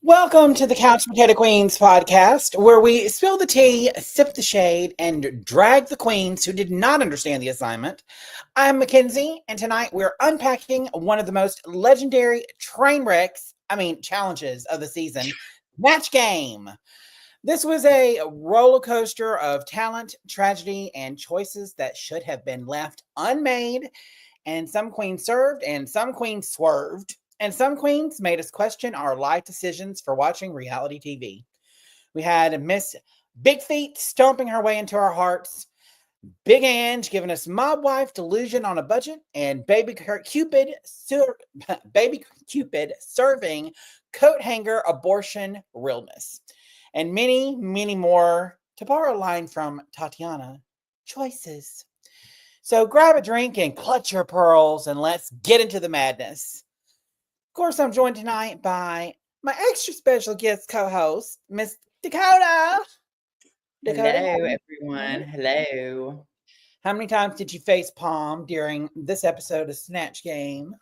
Welcome to the Couch Potato Queens podcast, where we spill the tea, sip the shade, and drag the queens who did not understand the assignment. I'm Mackenzie, and tonight we're unpacking one of the most legendary challenges of the season, Snatch Game. This was a roller coaster of talent, tragedy, and choices that should have been left unmade. And some queens served, and some queens swerved. And some queens made us question our life decisions for watching reality TV. We had Miss Big Feet stomping her way into our hearts, Big Ange giving us mob wife delusion on a budget, and Baby Cupid serving coat hanger abortion realness. And many, many more, to borrow a line from Tatiana, choices. So grab a drink and clutch your pearls, and let's get into the madness. Of course, I'm joined tonight by my extra special guest co-host, Miss Dakota. Hello, everyone. Hello. How many times did you face palm during this episode of Snatch Game?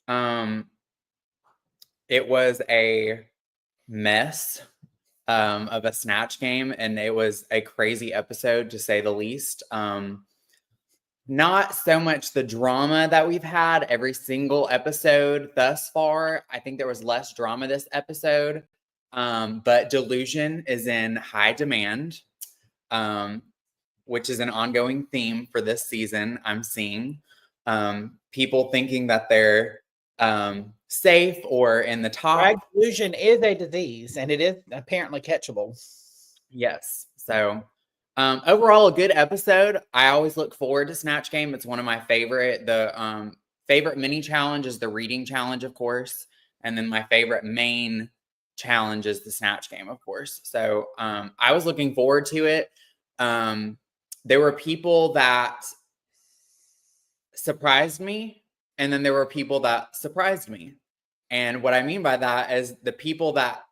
It was a mess of a Snatch Game, and it was a crazy episode, to say the least. Not so much the drama that we've had every single episode thus far. I think there was less drama this episode, but delusion is in high demand, which is an ongoing theme for this season. I'm seeing people thinking that they're safe or in the top. Right? Delusion is a disease, and it is apparently catchable. Yes. So overall, a good episode. I always look forward to Snatch Game. It's one of my favorite. The favorite mini challenge is the reading challenge, of course. And then my favorite main challenge is the Snatch Game, of course. So I was looking forward to it. There were people that surprised me, and then there were people that surprised me. And what I mean by that is the people that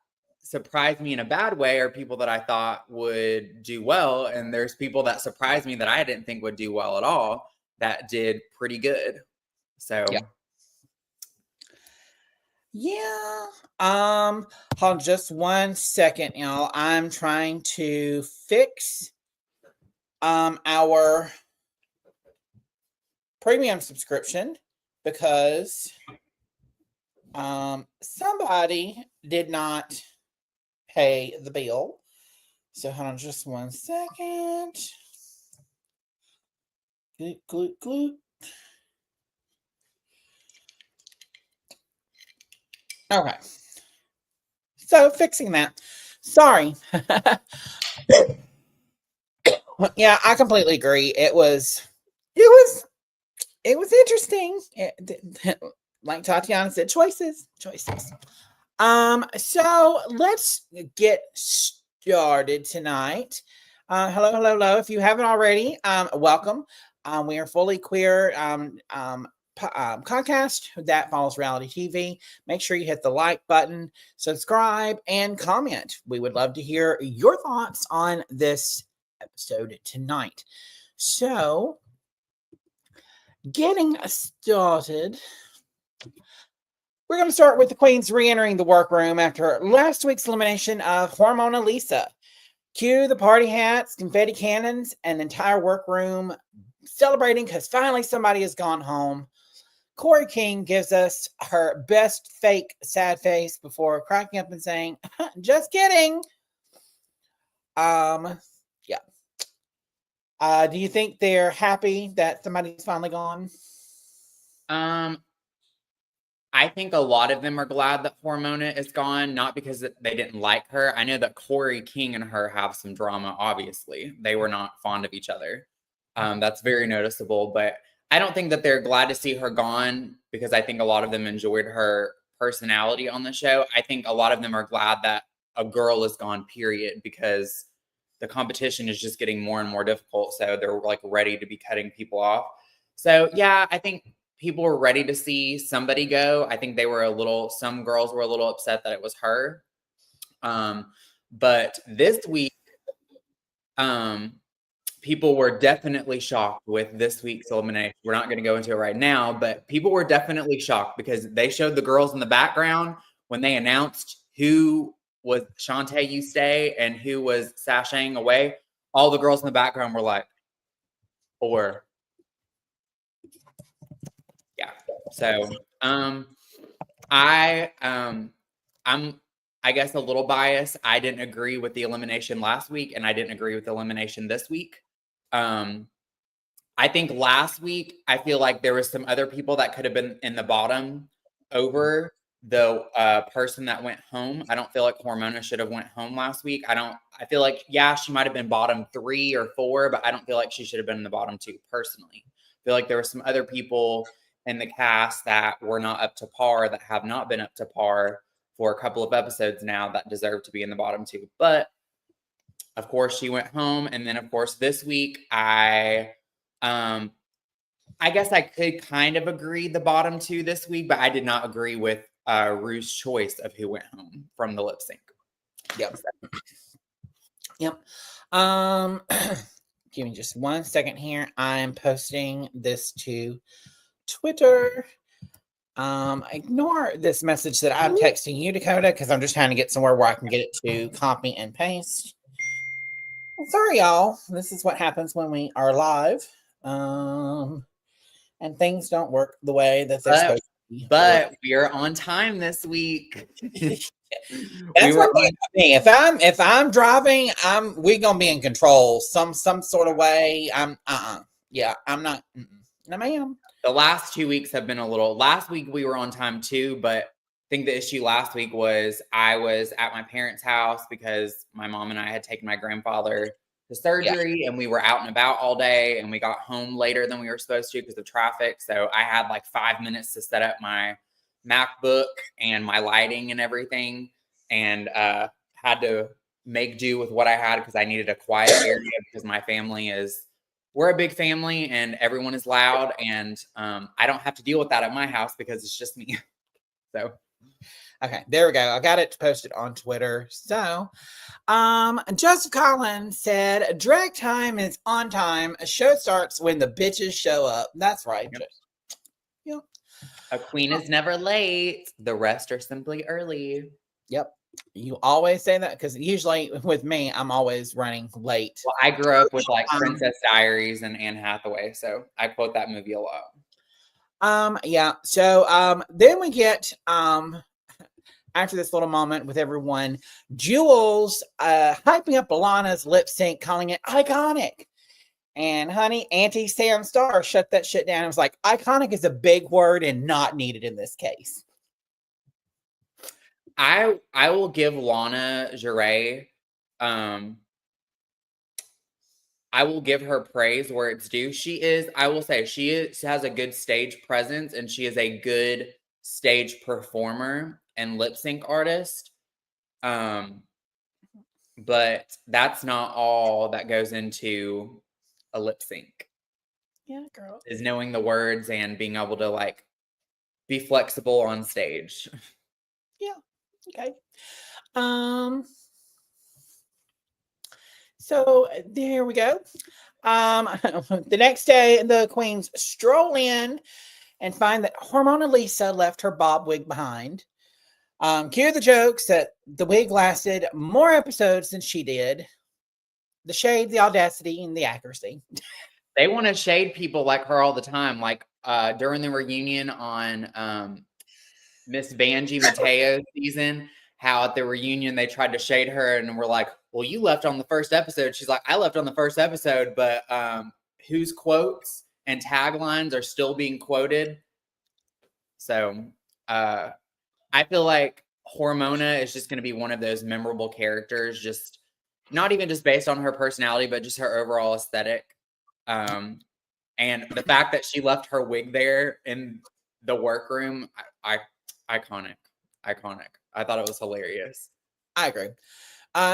surprised me in a bad way are people that I thought would do well, and there's people that surprised me that I didn't think would do well at all that did pretty good. So yeah. Hold on just 1 second, y'all. I'm trying to fix our premium subscription because somebody did not pay the bill. So hold on just 1 second. Gloot. Okay. So fixing that. Sorry. Yeah, I completely agree. It was interesting. Like Tatiana said, choices. So let's get started tonight. Hello. If you haven't already, welcome. We are fully queer podcast that follows reality TV. Make sure you hit the like button, subscribe, and comment. We would love to hear your thoughts on this episode tonight. So, getting started. We're going to start with the queens re-entering the workroom after last week's elimination of Hormona Lisa. Cue the party hats, confetti cannons, and the entire workroom celebrating because finally somebody has gone home. Corey King gives us her best fake sad face before cracking up and saying, just kidding. Yeah. Do you think they're happy that somebody's finally gone? I think a lot of them are glad that Hormona is gone, not because they didn't like her. I know that Corey King and her have some drama, obviously. They were not fond of each other. That's very noticeable, but I don't think that they're glad to see her gone because I think a lot of them enjoyed her personality on the show. I think a lot of them are glad that a girl is gone, period, because the competition is just getting more and more difficult. So they're like ready to be cutting people off. So yeah, I think people were ready to see somebody go. I think some girls were a little upset that it was her. But this week, people were definitely shocked with this week's elimination. We're not going to go into it right now, but people were definitely shocked because they showed the girls in the background when they announced who was Shantae You Stay and who was sashaying away, all the girls in the background were like, or yeah. So I'm I guess a little biased. I didn't agree with the elimination last week, and I didn't agree with the elimination this week. I think last week, I feel like there was some other people that could have been in the bottom over the person that went home. I don't feel like Hormona should have went home last week. I feel like, yeah, she might have been bottom 3 or 4, but I don't feel like she should have been in the bottom 2 personally. I feel like there were some other people in the cast that were not up to par, that have not been up to par for a couple of episodes now, that deserve to be in the bottom 2. But of course, she went home. And then, of course, this week, I guess I could kind of agree the bottom 2 this week, but I did not agree with Rue's choice of who went home from the lip sync. Yep. Yep. Give me just 1 second here. I'm posting this to Twitter. Ignore this message that I'm texting you, Dakota, because I'm just trying to get somewhere where I can get it to copy and paste. Well, sorry, y'all. This is what happens when we are live. And things don't work the way that they're supposed to be. But we're on time this week. That's one thing about me. If I'm driving, we're gonna be in control some sort of way. Yeah, I'm not. No, ma'am. The last 2 weeks have been a little. Last week we were on time too, but I think the issue last week was I was at my parents' house because my mom and I had taken my grandfather to surgery, and we were out and about all day, and we got home later than we were supposed to because of traffic. So I had like 5 minutes to set up my MacBook and my lighting and everything, and had to make do with what I had because I needed a quiet area because my family we're a big family and everyone is loud, and I don't have to deal with that at my house because it's just me. So okay, there we go. I got it posted on Twitter. So Joseph Collins said drag time is on time. A show starts when the bitches show up. That's right. Yep. Yep. A queen is never late. The rest are simply early. Yep. You always say that because usually with me, I'm always running late. Well, I grew up with like Princess Diaries and Anne Hathaway, so I quote that movie a lot. Yeah. So then we get after this little moment with everyone, Jules hyping up Alana's lip sync, calling it iconic. And honey, Auntie Sam Star shut that shit down and was like, iconic is a big word and not needed in this case. I will give Lana Jarre, I will give her praise where it's due. I will say, she has a good stage presence, and she is a good stage performer and lip sync artist. But that's not all that goes into a lip sync. Yeah, girl. Is knowing the words and being able to like be flexible on stage. Yeah. Okay. So there we go. The next day, the queens stroll in and find that Hormona Lisa left her bob wig behind. Cue the jokes that the wig lasted more episodes than she did. The shade, the audacity, and the accuracy. They want to shade people like her all the time. Like during the reunion on Miss Vanjie Mateo's season, how at the reunion they tried to shade her and were like, well, you left on the first episode. She's like, I left on the first episode, but whose quotes and taglines are still being quoted? So I feel like Hormona is just going to be one of those memorable characters, just not even just based on her personality, but just her overall aesthetic. And the fact that she left her wig there in the workroom, iconic. I thought it was hilarious. I agree.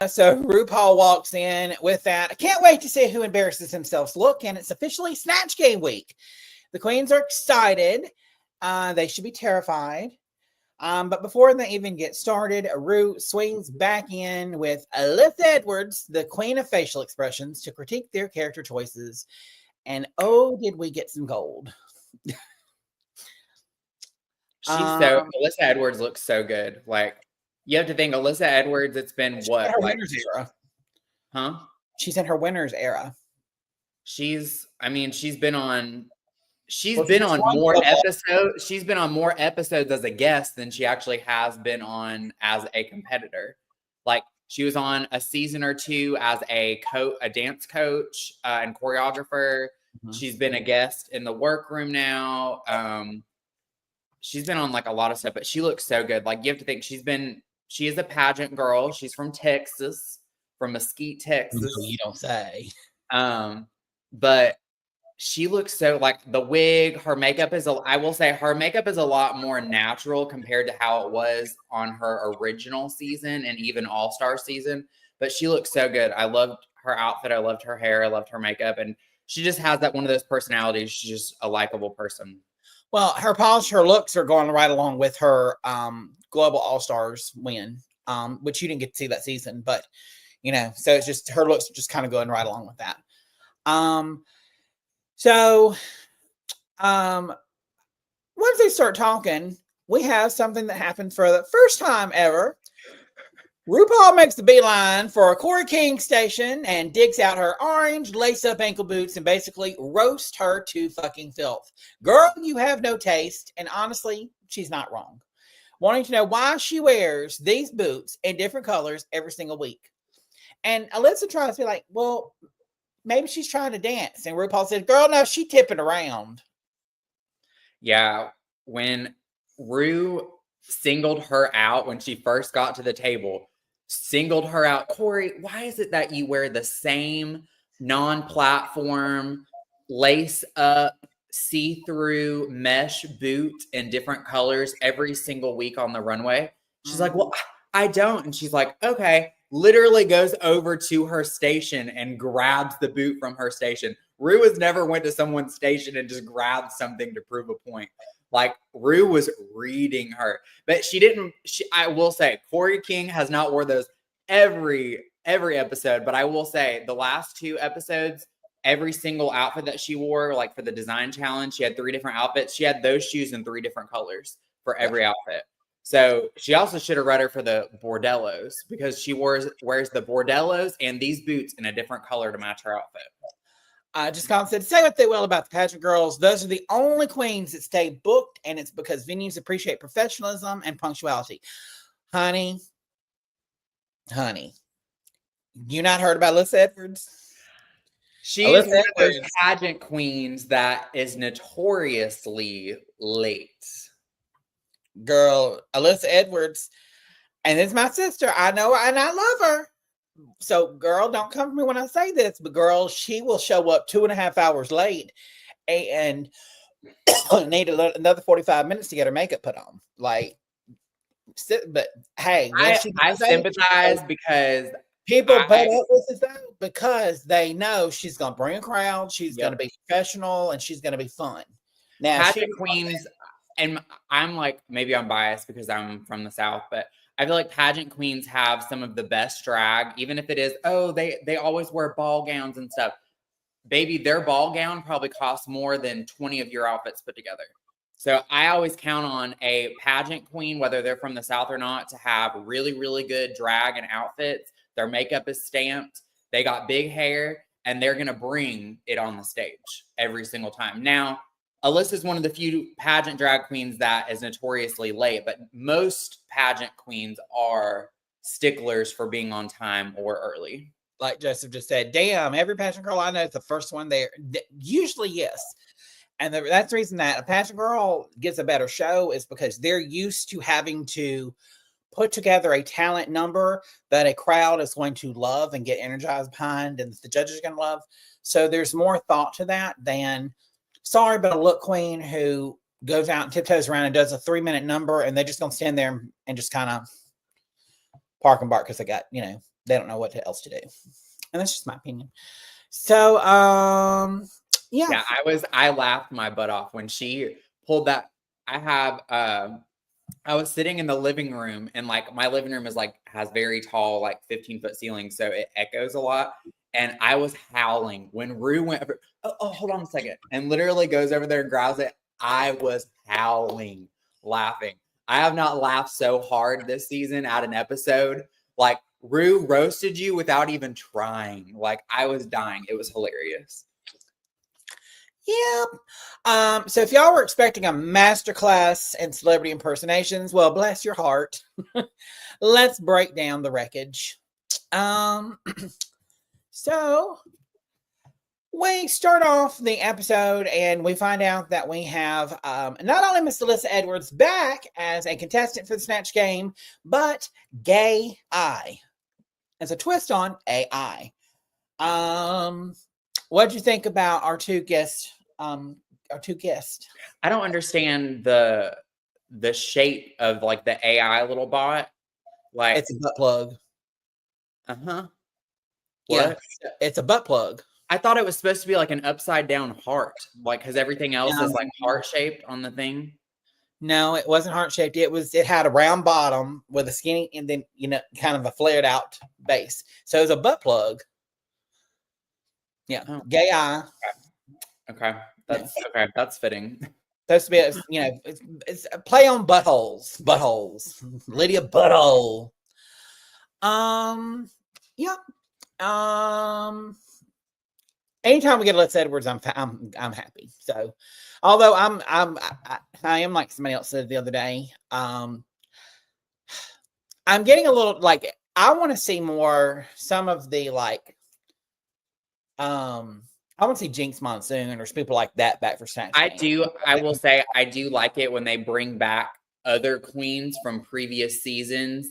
So RuPaul walks in with that. I can't wait to see who embarrasses themselves look, and it's officially Snatch Game week. The queens are excited. They should be terrified. But before they even get started, Ru swings back in with Alyssa Edwards, the queen of facial expressions, to critique their character choices. And oh, did we get some gold. Um, Alyssa Edwards looks so good. Like, you have to think, Alyssa Edwards, it's been she's in what? her Like, winners era. huh? She's in her winners era. I mean, she's Well, she been just on won more football. episodes. She's been on more episodes as a guest than she actually has been on as a competitor. Like, she was on a season or two as a dance coach and choreographer. She's been a guest in the workroom now. She's been on like a lot of stuff, but she looks so good. Like, you have to think she is a pageant girl. She's from Texas, from Mesquite, Texas. No, you don't say. But she looks so, like, the wig, her makeup I will say her makeup is a lot more natural compared to how it was on her original season and even All-Star season. But she looks so good. I loved her outfit. I loved her hair. I loved her makeup. And she just has that one of those personalities. She's just a likable person. Well, her polish, her looks are going right along with her Global All-Stars win, which you didn't get to see that season, but so it's just her looks are just kind of going right along with that. Once they start talking, we have something that happened for the first time ever. RuPaul makes the beeline for a Corey King station and digs out her orange lace-up ankle boots and basically roast her to fucking filth. Girl, you have no taste, and honestly, she's not wrong. Wanting to know why she wears these boots in different colors every single week. And Alyssa tries to be like, well, maybe she's trying to dance. And RuPaul said, girl, no, she tipping around. Yeah, when Ru singled her out when she first got to the table, singled her out. Corey, why is it that you wear the same non-platform, lace-up, see-through mesh boot in different colors every single week on the runway? She's like, well, I don't. And she's like, okay. Literally goes over to her station and grabs the boot from her station. Ru has never went to someone's station and just grabbed something to prove a point. Like, Ru was reading her, but she didn't. I will say, Corey King has not wore those every episode, but I will say the last 2 episodes, every single outfit that she wore, like for the design challenge, she had 3 different outfits. She had those shoes in 3 different colors for every outfit. So she also should have read her for the bordellos because she wears the bordellos and these boots in a different color to match her outfit. Just Colin said, say what they will about the pageant girls. Those are the only queens that stay booked, and it's because venues appreciate professionalism and punctuality. Honey, you not heard about Alyssa Edwards? She's one of those pageant queens that is notoriously late. Girl, Alyssa Edwards, and it's my sister. I know her, and I love her. So, girl, don't come for me when I say this, but girl, she will show up 2.5 hours late and need another 45 minutes to get her makeup put on. Like, but hey, I sympathize because people put up with it though because they know she's going to bring a crowd, she's going to be professional, and she's going to be fun. Now, pageant queens, and I'm like, maybe I'm biased because I'm from the South, but I feel like pageant queens have some of the best drag, even if it is, they always wear ball gowns and stuff. Baby, their ball gown probably costs more than 20 of your outfits put together. So I always count on a pageant queen, whether they're from the South or not, to have really, really good drag and outfits. Their makeup is stamped. They got big hair, and they're going to bring it on the stage every single time. Now, Alyssa is one of the few pageant drag queens that is notoriously late, but most pageant queens are sticklers for being on time or early. Like Joseph just said, damn, every pageant girl I know is the first one there. Usually, yes. And that's the reason that a pageant girl gets a better show is because they're used to having to put together a talent number that a crowd is going to love and get energized behind and the judges are going to love. So there's more thought to that than, sorry, but a look queen who goes out and tiptoes around and does a 3-minute number and they're just going to stand there and just kind of park and bark because they got, they don't know what else to do. And that's just my opinion. So, yeah, I laughed my butt off when she pulled that. I was sitting in the living room, and like my living room is like has very tall, like 15-foot ceilings, so it echoes a lot. And I was howling when Ru went over. Oh, hold on a second, and literally goes over there and grabs it. I was howling, laughing. I have not laughed so hard this season at an episode. Like, Rue roasted you without even trying. Like, I was dying. It was hilarious. Yep. So if y'all were expecting a masterclass in celebrity impersonations, well, bless your heart. Let's break down the wreckage. So we start off the episode and we find out that we have not only Miss Alyssa Edwards back as a contestant for the Snatch Game, but Gay I as a twist on AI. What'd you think about our two guests? I don't understand the shape of like the AI little bot. Like, It's a butt plug. What? Yeah, it's a butt plug. I thought it was supposed to be like an upside down heart, like because everything else is like heart shaped on the thing. No, it wasn't heart shaped. It had a round bottom with a skinny and then kind of a flared out base. So it was a butt plug. Yeah, Gay I. Okay, that's fitting. Supposed to be it's a play on buttholes. Lydia Butthole. Yeah. Anytime we get Alyssa Edwards, I'm happy. So, although I am like somebody else said the other day. I'm getting a little like I want to see some of the like. I want to see Jinx Monsoon or people like that back for Snatch Game. I will say I do like it when they bring back other queens from previous seasons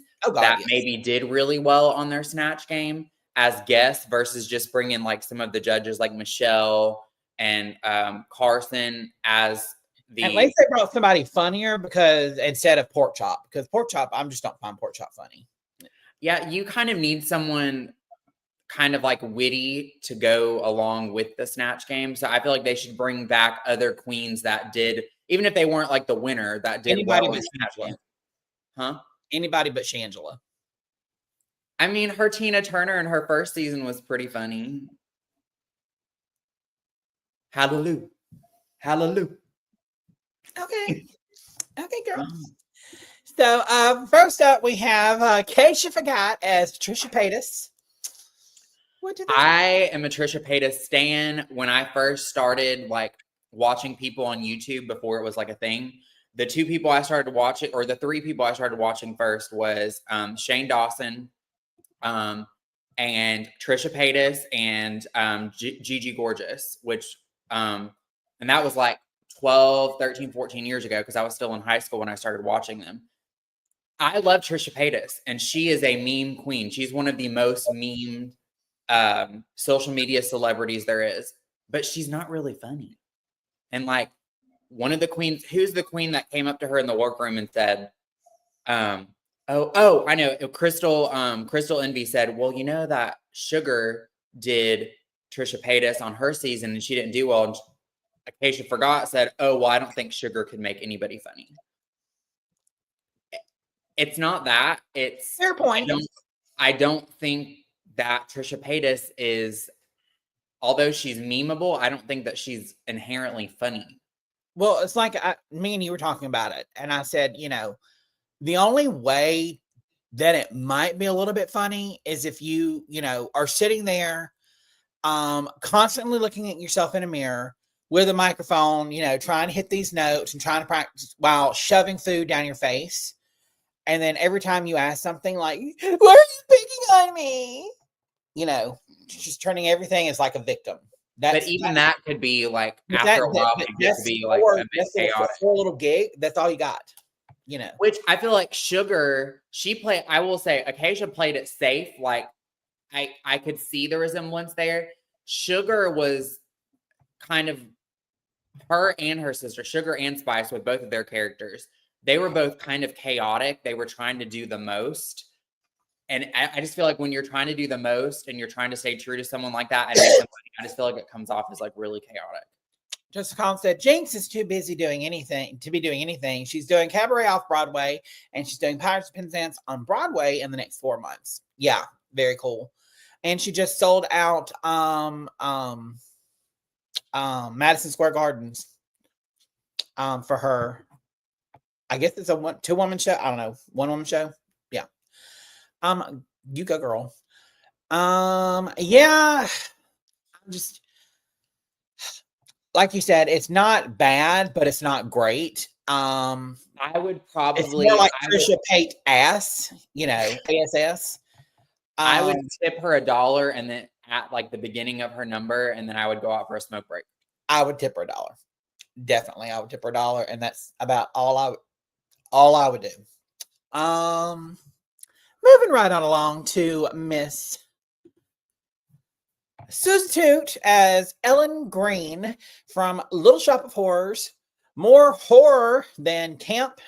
maybe did really well on their Snatch Game as guests versus just bringing like some of the judges like Michelle and Carson as the. At least they brought somebody funnier because instead of Pork Chop, because Pork Chop, I just don't find Pork Chop funny. Yeah, you kind of need someone kind of like witty to go along with the Snatch Game. So I feel like they should bring back other queens that did, even if they weren't like the winner, that did anybody well but Snatch Game. Huh? Anybody but Shangela. I mean, her Tina Turner in her first season was pretty funny. Hallelujah. Hallelujah. Okay. Okay, girl. So first up we have Keisha Forgot as Patricia Paytas. I am a Trisha Paytas stan. When I first started like watching people on YouTube before it was like a thing, the two people I started watching, or the three people I started watching first was Shane Dawson, and Trisha Paytas and Gigi Gorgeous, which and that was like 12, 13, 14 years ago because I was still in high school when I started watching them. I love Trisha Paytas, and she is a meme queen. She's one of the most memed social media celebrities there is, but she's not really funny. And like one of the queens, who's the queen that came up to her in the workroom and said, I know, Crystal Envy said, well, you know that Sugar did Trisha Paytas on her season and she didn't do well. And Acacia said, oh, well, I don't think Sugar could make anybody funny. It's not that. It's fair point. I don't think that Trisha Paytas is, although she's memeable, I don't think that she's inherently funny. Well, it's like me and you were talking about it, and I said, the only way that it might be a little bit funny is if you are sitting there, constantly looking at yourself in a mirror with a microphone, trying to hit these notes and trying to practice while shoving food down your face. And then every time you ask something like, why are you picking on me? Just turning everything as like a victim. But even that could be like after a while, it gets to be like a bit chaotic. For a little gig, that's all you got. Which I feel like Sugar, I will say, Acacia played it safe. Like I could see the resemblance there. Sugar was kind of her and her sister, Sugar and Spice, with both of their characters. They were both kind of chaotic. They were trying to do the most. And I just feel like when you're trying to do the most and you're trying to stay true to someone like that, and make them funny, I just feel like it comes off as like really chaotic. Just Colin said, Jinx is too busy doing anything. She's doing Cabaret off Broadway, and she's doing Pirates of Penzance on Broadway in the next 4 months. Yeah, very cool. And she just sold out Madison Square Gardens for her I guess it's a 2-woman show. I don't know. 1-woman show. Yeah. You go, girl. Yeah. Just like you said, it's not bad, but it's not great. I would It's probably, more like I would, Trisha Paytas ass, ASS. I would Um, tip her $1 and then at like the beginning of her number, and then I would go out for a smoke break. I would tip her $1. Definitely, I would tip her $1, and that's about all I would do. Moving right on along to Miss Substitute as Ellen Green from Little Shop of Horrors. More horror than camp.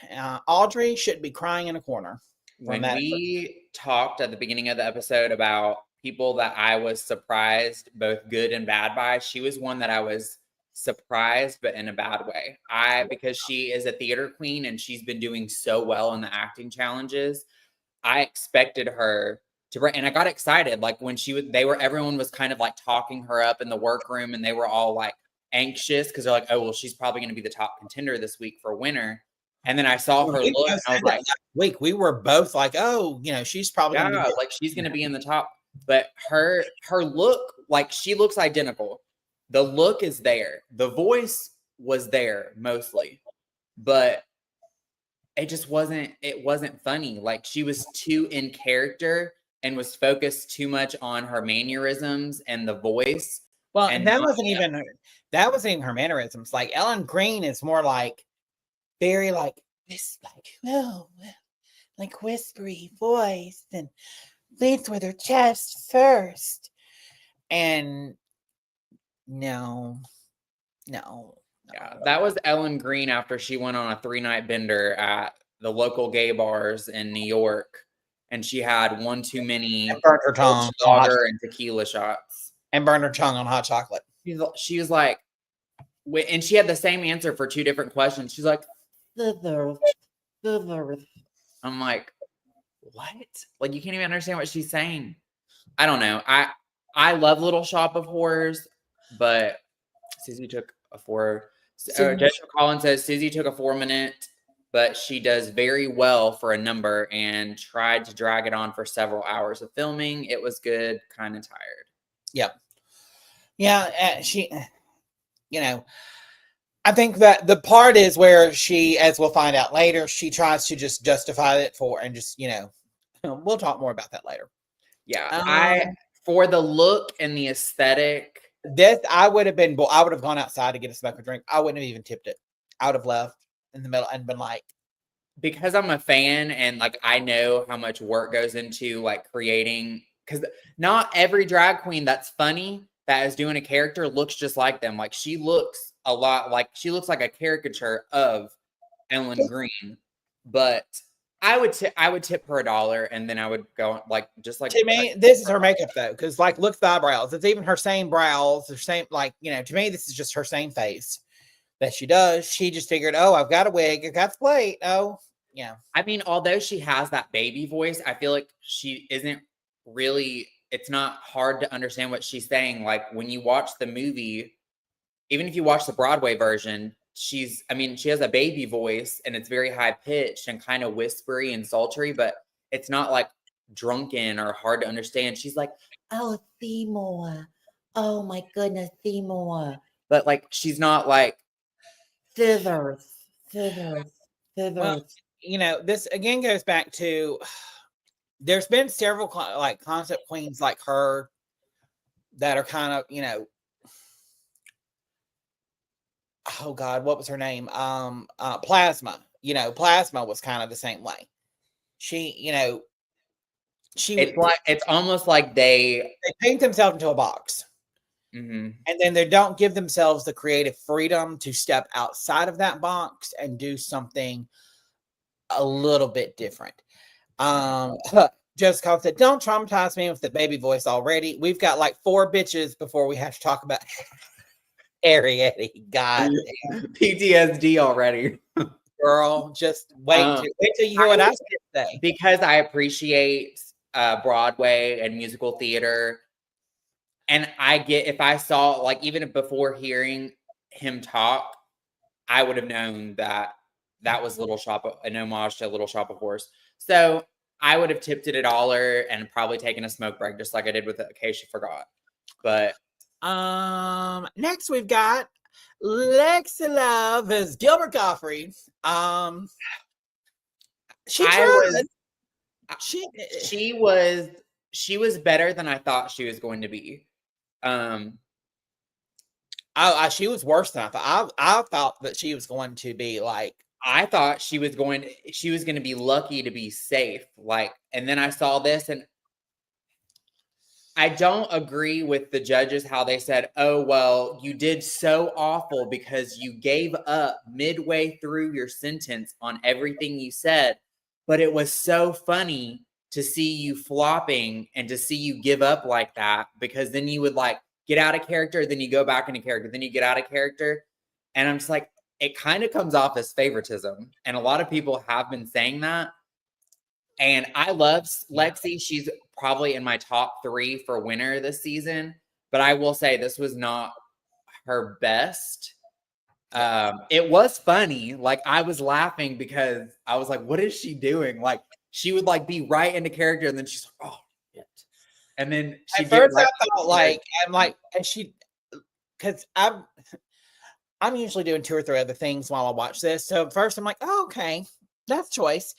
Audrey should be crying in a corner. When we talked at the beginning of the episode about people that I was surprised, both good and bad by, she was one that I was surprised, but in a bad way. Because she is a theater queen and she's been doing so well in the acting challenges, I expected her to bring, and I got excited. Like when everyone was kind of like talking her up in the workroom, and they were all like anxious because they're like, oh, well, she's probably going to be the top contender this week for winner. And then I saw her look, and I was like, last week we were both like, oh, she's probably yeah, gonna be like she's going to be in the top. But her look, like she looks identical. The look is there. The voice was there mostly, but it wasn't funny. Like she was too in character and was focused too much on her mannerisms and the voice. Well, And that wasn't even her mannerisms. Like Ellen Green is more like very like this, like whispery voice and leads with her chest first. And no. yeah, that was Ellen Green after she went on a 3-night bender at the local gay bars in New York, and she had one too many and burned her tongue water and tequila shots. And burned her tongue on hot chocolate. She was like, and she had the same answer for 2 different questions. She's like, I'm like, what? Like you can't even understand what she's saying. I don't know. I love Little Shop of Horrors, but Susie took a 4. Jessica Collins says Susie took a 4-minute, but she does very well for a number and tried to drag it on for several hours of filming. It was good, kind of tired. Yep. Yeah, she, I think that the part is where she, as we'll find out later, she tries to just justify it and just, we'll talk more about that later. Yeah, for the look and the aesthetic. I would have gone outside to get a smoke or drink. I wouldn't have even tipped it. I would have left in the middle and been like, because I'm a fan and like I know how much work goes into like creating, because not every drag queen that's funny that is doing a character looks just like them. Like she looks a lot like a caricature of Ellen Green, but I would tip her $1 and then I would go like to me, this is her makeup though, because like look at the eyebrows. It's even her same brows, her same to me, this is just her same face that she does. She just figured, oh, I've got a wig, I got the plate. Oh, yeah. I mean, although she has that baby voice, I feel like she isn't really, it's not hard to understand what she's saying. Like when you watch the movie, even if you watch the Broadway version, she has a baby voice and it's very high pitched and kind of whispery and sultry, but it's not like drunken or hard to understand. She's like, oh, Seymour. Oh my goodness, Seymour. But like, she's not like, scissors. Well, this again goes back to, there's been several like concept queens like her that are kind of, oh God, what was her name? Plasma. Plasma was kind of the same way. She, it's almost like they paint themselves into a box. Mm-hmm. And then they don't give themselves the creative freedom to step outside of that box and do something a little bit different. Jessica said, don't traumatize me with the baby voice already. We've got like 4 bitches before we have to talk about Ariette. God damn. PTSD already. Girl, just wait till you hear what I say. Because I appreciate Broadway and musical theater. And I get, if I saw, like, even before hearing him talk, I would have known that that was an homage to Little Shop of Horrors. So I would have tipped it at $1 and probably taken a smoke break, just like I did with it in case you forgot. But next we've got Lexi Love as Gilbert Gottfried. She was better than I thought she was going to be. She was worse than I thought. I thought that she was going to be like. I thought she was going to be lucky to be safe. Like, and then I saw this, and I don't agree with the judges how they said, "Oh, well, you did so awful because you gave up midway through your sentence on everything you said, but it was so funny to see you flopping and to see you give up like that, because then you would like get out of character, then you go back into character, then you get out of character." And I'm just like, it kind of comes off as favoritism. And a lot of people have been saying that. And I love Lexi. She's probably in my top 3 for winner this season. But I will say this was not her best. It was funny. Like, I was laughing because I was like, what is she doing? Like, she would like be right into character, and then she's like, oh shit. And then she at first I thought like, I'm like, and she, because I'm usually doing 2 or 3 other things while I watch this. So at first I'm like, oh, okay, that's choice.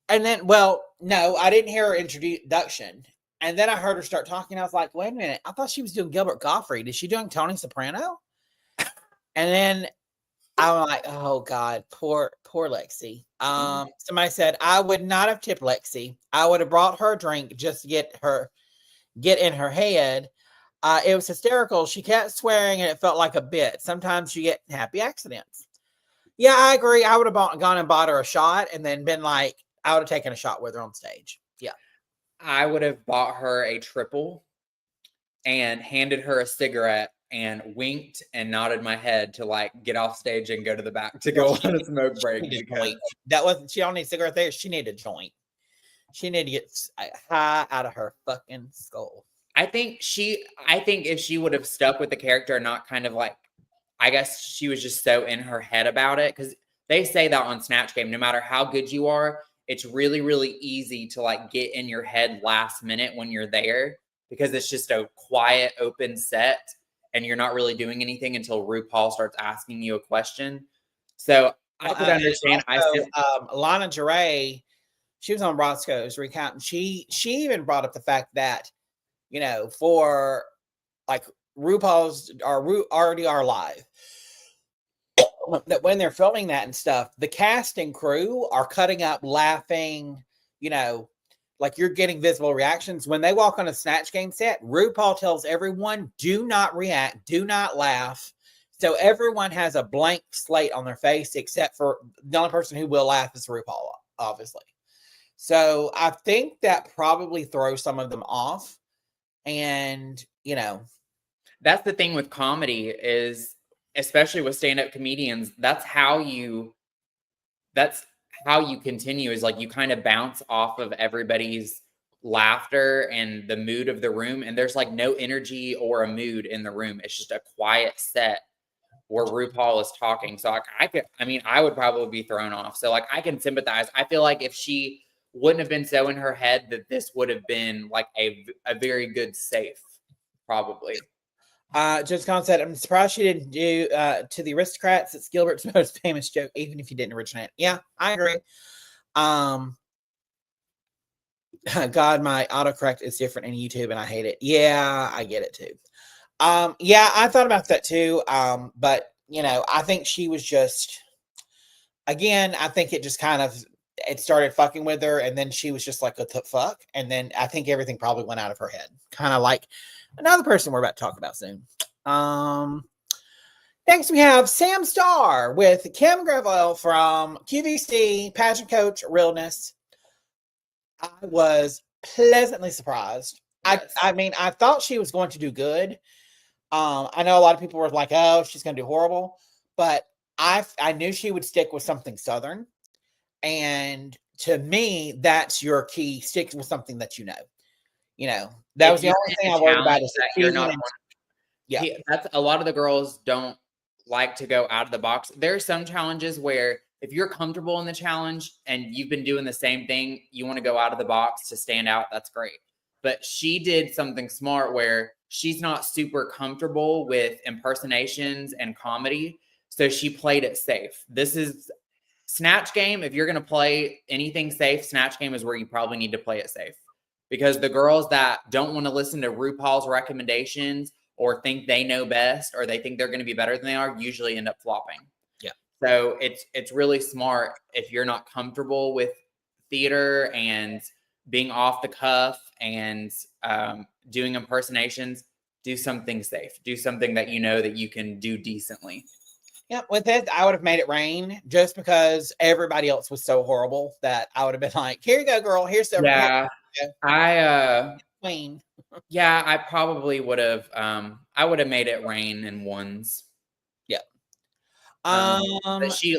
And then, well, no, I didn't hear her introduction. And then I heard her start talking. I was like, wait a minute. I thought she was doing Gilbert Gottfried. Is she doing Tony Soprano? And then I'm like, oh God, poor Lexi. Somebody said I would not have tipped Lexi. I would have brought her a drink just to get in her head. It was hysterical. She kept swearing and it felt like a bit. Sometimes you get happy accidents. Yeah, I agree. I would have gone and bought her a shot and then been like, I would have taken a shot with her on stage. Yeah. I would have bought her a triple and handed her a cigarette and winked and nodded my head to like get off stage and go to the back to go on a smoke break. Because she don't need a cigarette there. She needed a joint. She needed to get high out of her fucking skull. I think if she would have stuck with the character and not kind of like, I guess she was just so in her head about it. Because they say that on Snatch Game, no matter how good you are, it's really, really easy to like get in your head last minute when you're there, because it's just a quiet, open set and you're not really doing anything until RuPaul starts asking you a question. So I could understand. Lana Geray, she was on Roscoe's recount. She even brought up the fact that, you know, for like RuPaul's already are live, that when they're filming that and stuff, the cast and crew are cutting up, laughing, you know, like you're getting visible reactions. When they walk on a Snatch Game set, RuPaul tells everyone, do not react, do not laugh. So everyone has a blank slate on their face, except for the only person who will laugh is RuPaul, obviously. So I think that probably throws some of them off. And, you know, that's the thing with comedy is, especially with stand-up comedians, that's how you continue, is like you kind of bounce off of everybody's laughter and the mood of the room, and there's like no energy or a mood in the room. It's just a quiet set where RuPaul is talking. So like I would probably be thrown off. So like I can sympathize. I feel like if she wouldn't have been so in her head, that this would have been like a very good safe, probably. Just Con said, I'm surprised she didn't do to the aristocrats. It's Gilbert's most famous joke, even if you didn't originate. Yeah, I agree. God, my autocorrect is different in YouTube and I hate it. Yeah, I get it too. Yeah, I thought about that too. But you know, I think she was just, again, I think it just kind of, it started fucking with her, and then she was just like, what the fuck? And then I think everything probably went out of her head. Kind of like another person we're about to talk about soon. Next we have Sam Starr with Kim Gravel from QVC, pageant coach, realness. I was pleasantly surprised. Yes. I mean, I thought she was going to do good. I know a lot of people were like, oh, she's going to do horrible, but I knew she would stick with something Southern. And to me, that's your key. Stick with something that you know. You know, that was the only thing I worried about. Is that you're not. That's a lot of the girls don't like to go out of the box. There are some challenges where if you're comfortable in the challenge and you've been doing the same thing, you want to go out of the box to stand out, that's great. But she did something smart where she's not super comfortable with impersonations and comedy. So she played it safe. This is Snatch Game. If you're going to play anything safe, Snatch Game is where you probably need to play it safe. Because the girls that don't want to listen to RuPaul's recommendations or think they know best or they think they're going to be better than they are usually end up flopping. Yeah. So it's really smart if you're not comfortable with theater and being off the cuff and doing impersonations, do something safe. Do something that you know that you can do decently. Yeah, with it, I would have made it rain just because everybody else was so horrible that I would have been like, here you go, girl. Here's the queen. Yeah, I probably would have I would have made it rain in ones. Yeah. But she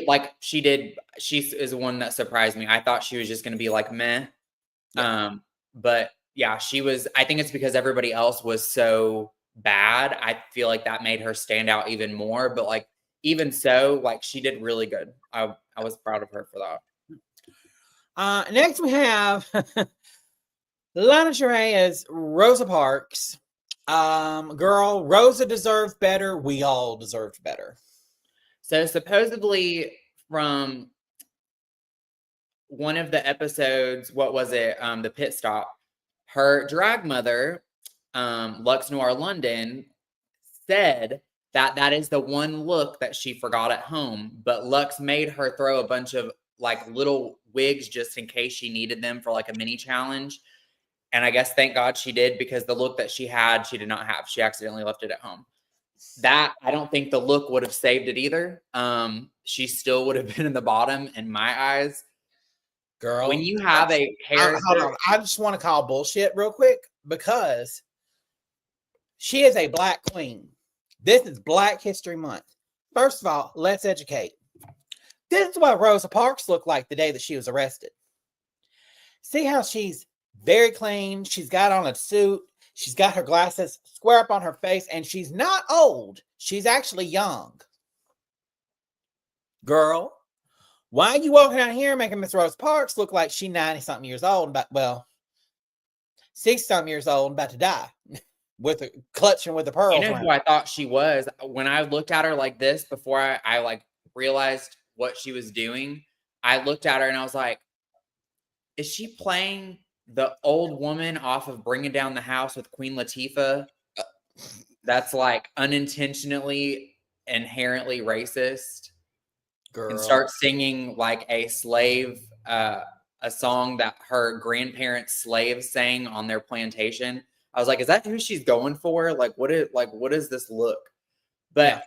is one that surprised me. I thought she was just gonna be like meh. Yeah. But yeah, I think it's because everybody else was so bad. I feel like that made her stand out even more. But like even so, like she did really good. I was proud of her for that. Next we have Lana Sheree as Rosa Parks. Girl, Rosa deserved better. We all deserved better. So supposedly from one of the episodes, what was it? The pit stop. Her drag mother, Lux Noir London, said that is the one look that she forgot at home, but Lux made her throw a bunch of like little wigs just in case she needed them for like a mini challenge. And I guess thank God she did, because the look that she had, she did not have. She accidentally left it at home. That I don't think the look would have saved it either. She still would have been in the bottom in my eyes. Girl, when you have a character, hold on. I just want to call bullshit real quick because she is a Black queen. This is Black History Month. First of all, let's educate. This is what Rosa Parks looked like the day that she was arrested. See how she's very clean. She's got on a suit. She's got her glasses square up on her face, and she's not old. She's actually young. Girl, why are you walking out here making Miss Rosa Parks look like she's 90-something years old, but 60-something years old and about to die clutching with the pearls? You know who I thought she was? When I looked at her like this before I like realized what she was doing, I looked at her and I was like, is she playing the old woman off of Bringing Down the House with Queen Latifah? That's like unintentionally, inherently racist. Girl. And start singing like a slave, a song that her grandparents' slaves sang on their plantation. I was like, is that who she's going for? What is this look? But yeah.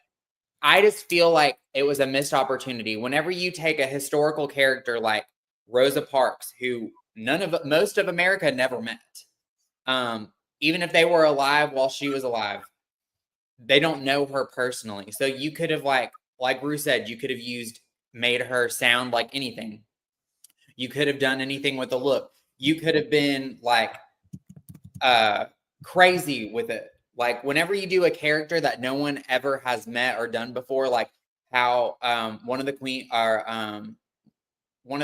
I just feel like it was a missed opportunity. Whenever you take a historical character like Rosa Parks, who most of America never met, even if they were alive while she was alive, they don't know her personally. So you could have like Ru said, you could have made her sound like anything. You could have done anything with the look. You could have been like crazy with it. Like whenever you do a character that no one ever has met or done before, like how one of the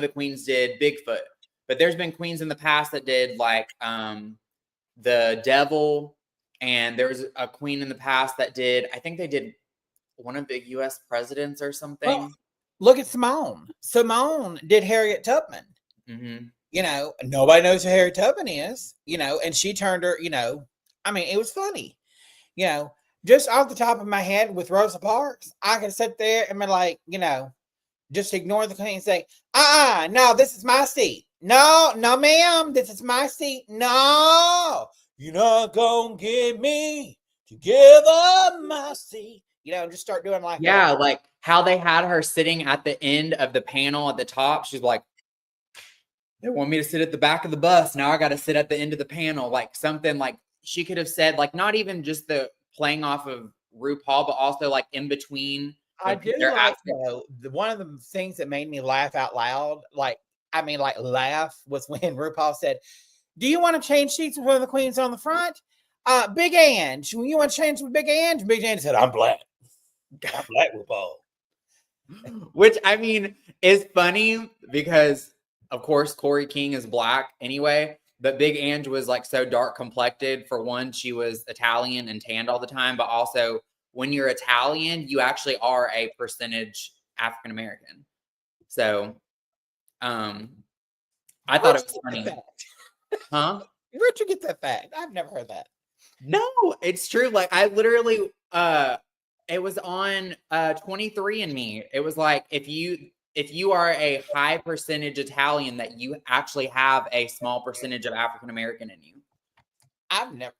queens did Bigfoot, but there's been queens in the past that did like the devil, and there was a queen in the past that did, I think they did one of the U.S. presidents or something. Well, look at Simone. Simone did Harriet Tubman. Mm-hmm. You know, nobody knows who Harriet Tubman is, you know, and she turned her, you know, I mean, it was funny. You know, just off the top of my head with Rosa Parks, I could sit there and be like, you know, just ignore the queen and say, no, this is my seat. No, ma'am, this is my seat. No, you're not gonna get me to give up my seat. You know, just start doing like that. Like how they had her sitting at the end of the panel at the top. She's like, they want me to sit at the back of the bus. Now I got to sit at the end of the panel. Like something like she could have said, like not even just the playing off of RuPaul, but also like in between. I do like though, one of the things that made me laugh out loud, laugh, was when RuPaul said, do you want to change seats with one of the queens on the front? Big Ange, you want to change with Big Ange? Big Ange said, I'm Black. I'm Black, RuPaul. Which, I mean, is funny because, of course, Corey King is black anyway. But Big Ange was like so dark complected. For one, she was Italian and tanned all the time. But also, when you're Italian, you actually are a percentage African American. So, I thought it was funny. Huh? Where'd you get that fact? I've never heard that. No, it's true. Like I literally, it was on 23andMe. It was like if you are a high percentage Italian, that you actually have a small percentage of African American in you. I've never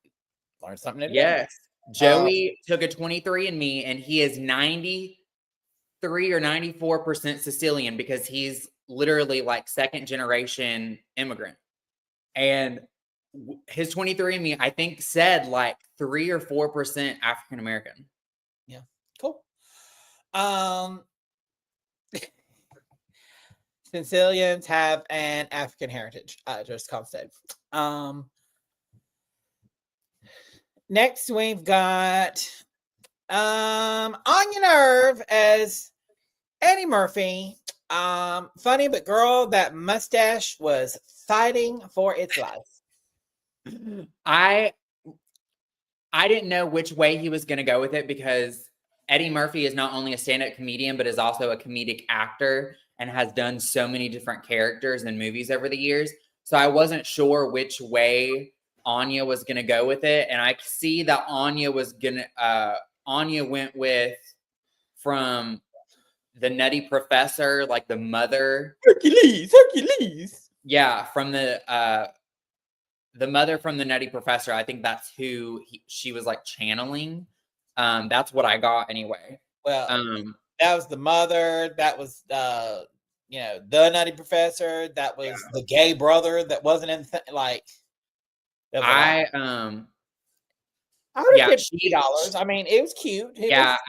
learned something new. Yes. Joey took a 23andMe and he is 93 or 94% Sicilian because he's literally like second generation immigrant. And his 23andMe, I think, said like 3 or 4% African American. Yeah. Cool. Sicilians have an African heritage, just concept. Next we've got Anya Nerve as Eddie Murphy. Funny, but girl, that mustache was fighting for its life. I didn't know which way he was going to go with it because Eddie Murphy is not only a stand-up comedian, but is also a comedic actor and has done so many different characters in movies over the years. So I wasn't sure which way Anya was going to go with it. And I see that Anya went with from the Nutty Professor, like the mother. Hercules. Yeah, from the mother from the Nutty Professor. I think that's who she was like channeling. That's what I got anyway. Well, that was the mother. That was the Nutty Professor. That was the gay brother that wasn't in like. I would have tipped $50. I mean, it was cute.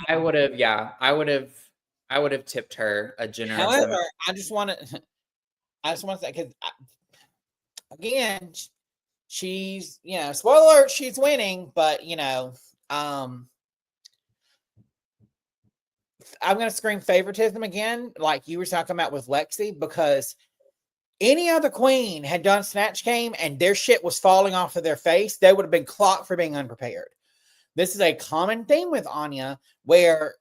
I would have. Yeah, I would have tipped her a generous. However, I just want to say because again, she's spoiler alert, she's winning, but I'm going to scream favoritism again, like you were talking about with Lexi, because any other queen had done Snatch Game and their shit was falling off of their face, they would have been clocked for being unprepared. This is a common theme with Anya where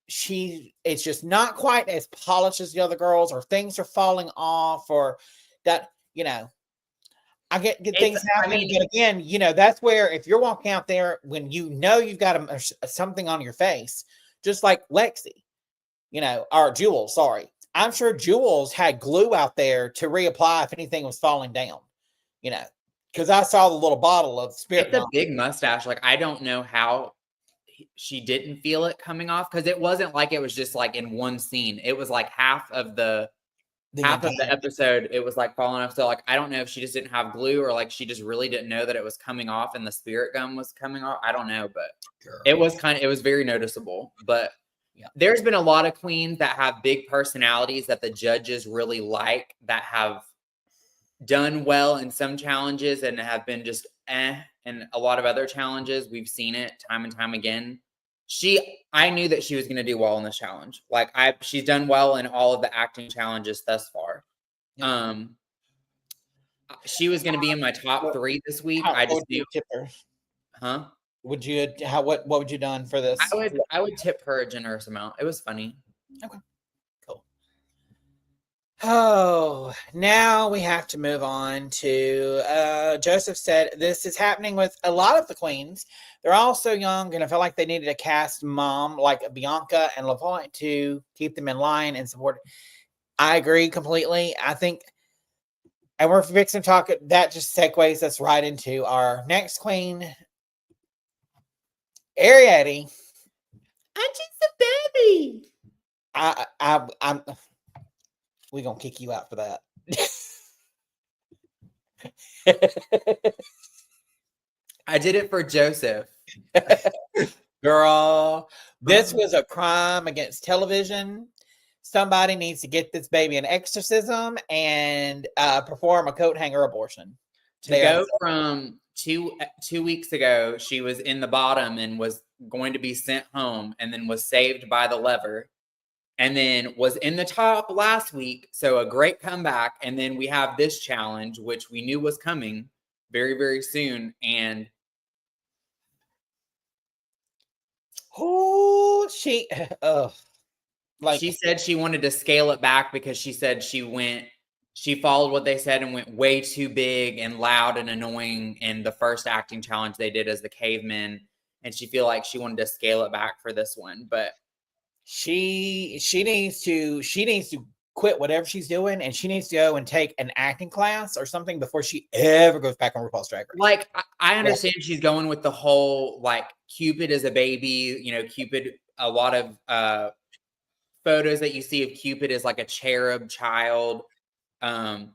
it's just not quite as polished as the other girls, or things are falling off, or that, I get things happening. But again, that's where if you're walking out there when you've got something on your face, just like Lexi, or Jules, sorry. I'm sure Jules had glue out there to reapply if anything was falling down, because I saw the little bottle of spirit. It's a big mustache. Like, I don't know how she didn't feel it coming off, because it wasn't like it was just like in one scene. It was like half of the episode, it was like falling off. So like, I don't know if she just didn't have glue, or like she just really didn't know that it was coming off and the spirit gum was coming off. I don't know, but it was very noticeable. But there's been a lot of queens that have big personalities that the judges really like, that have done well in some challenges and have been just in a lot of other challenges. We've seen it time and time again. I knew that she was going to do well in this challenge. Like she's done well in all of the acting challenges thus far. Yeah. She was going to be in my top 3 this week. I just knew. Huh? What would you done for this? I would tip her a generous amount. It was funny. Okay. Cool. Oh, now we have to move on to Joseph said this is happening with a lot of the queens. They're all so young, and I felt like they needed a cast mom like Bianca and LaPointe to keep them in line and support. I agree completely. I think, and we're fixing to talk, that just segues us right into our next queen, Ariadne. I'm just a baby. I'm we're gonna kick you out for that. I did it for Joseph. Girl, this was a crime against television. Somebody needs to get this baby an exorcism and perform a coat hanger abortion. To go from 2 weeks ago, she was in the bottom and was going to be sent home, and then was saved by the lever. and then was in the top last week. So a great comeback. And then we have this challenge, which we knew was coming very, very soon. And she said she wanted to scale it back because she said she followed what they said and went way too big and loud and annoying in the first acting challenge they did as the cavemen. And she feel like she wanted to scale it back for this one. But she needs to quit whatever she's doing, and she needs to go and take an acting class or something before she ever goes back on RuPaul's Drag Race. Like, I understand she's going with the whole, like, Cupid as a baby. You know, Cupid, a lot of photos that you see of Cupid is like a cherub child. I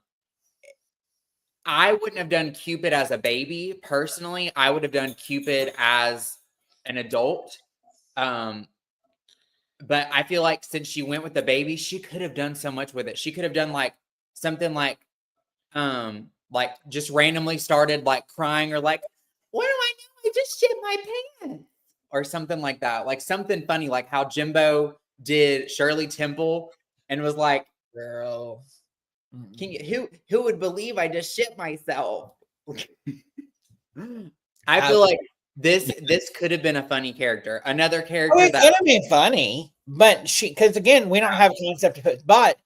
wouldn't have done Cupid as a baby. Personally, I would have done Cupid as an adult. But I feel like since she went with the baby, she could have done so much with it. She could have done like something like just randomly started like crying or like, what do I do? I just shit my pants or something like that. Like something funny, like how Jimbo did Shirley Temple and was like, girl, who would believe I just shit myself? I feel like this could have been a funny character. Another character it could have been funny, but because again, we don't have a concept of it, but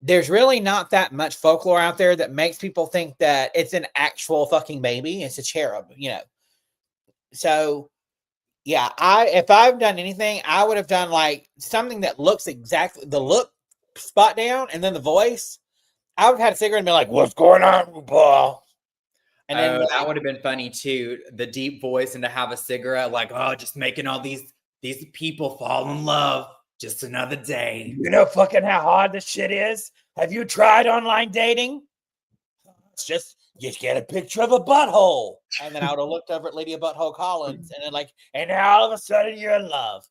there's really not that much folklore out there that makes people think that it's an actual fucking baby. It's a cherub, you know. So yeah, if I've done anything, I would have done like something that looks exactly the look spot down and then the voice. I would have had a cigarette and be like, "What's going on, RuPaul?" And then that would have been funny too. The deep voice and to have a cigarette, like, oh, just making all these people fall in love. Just another day. You know fucking how hard this shit is? Have you tried online dating? It's just you get a picture of a butthole. And then I would have looked over at Lydia Butthole Collins and then like, and now all of a sudden you're in love.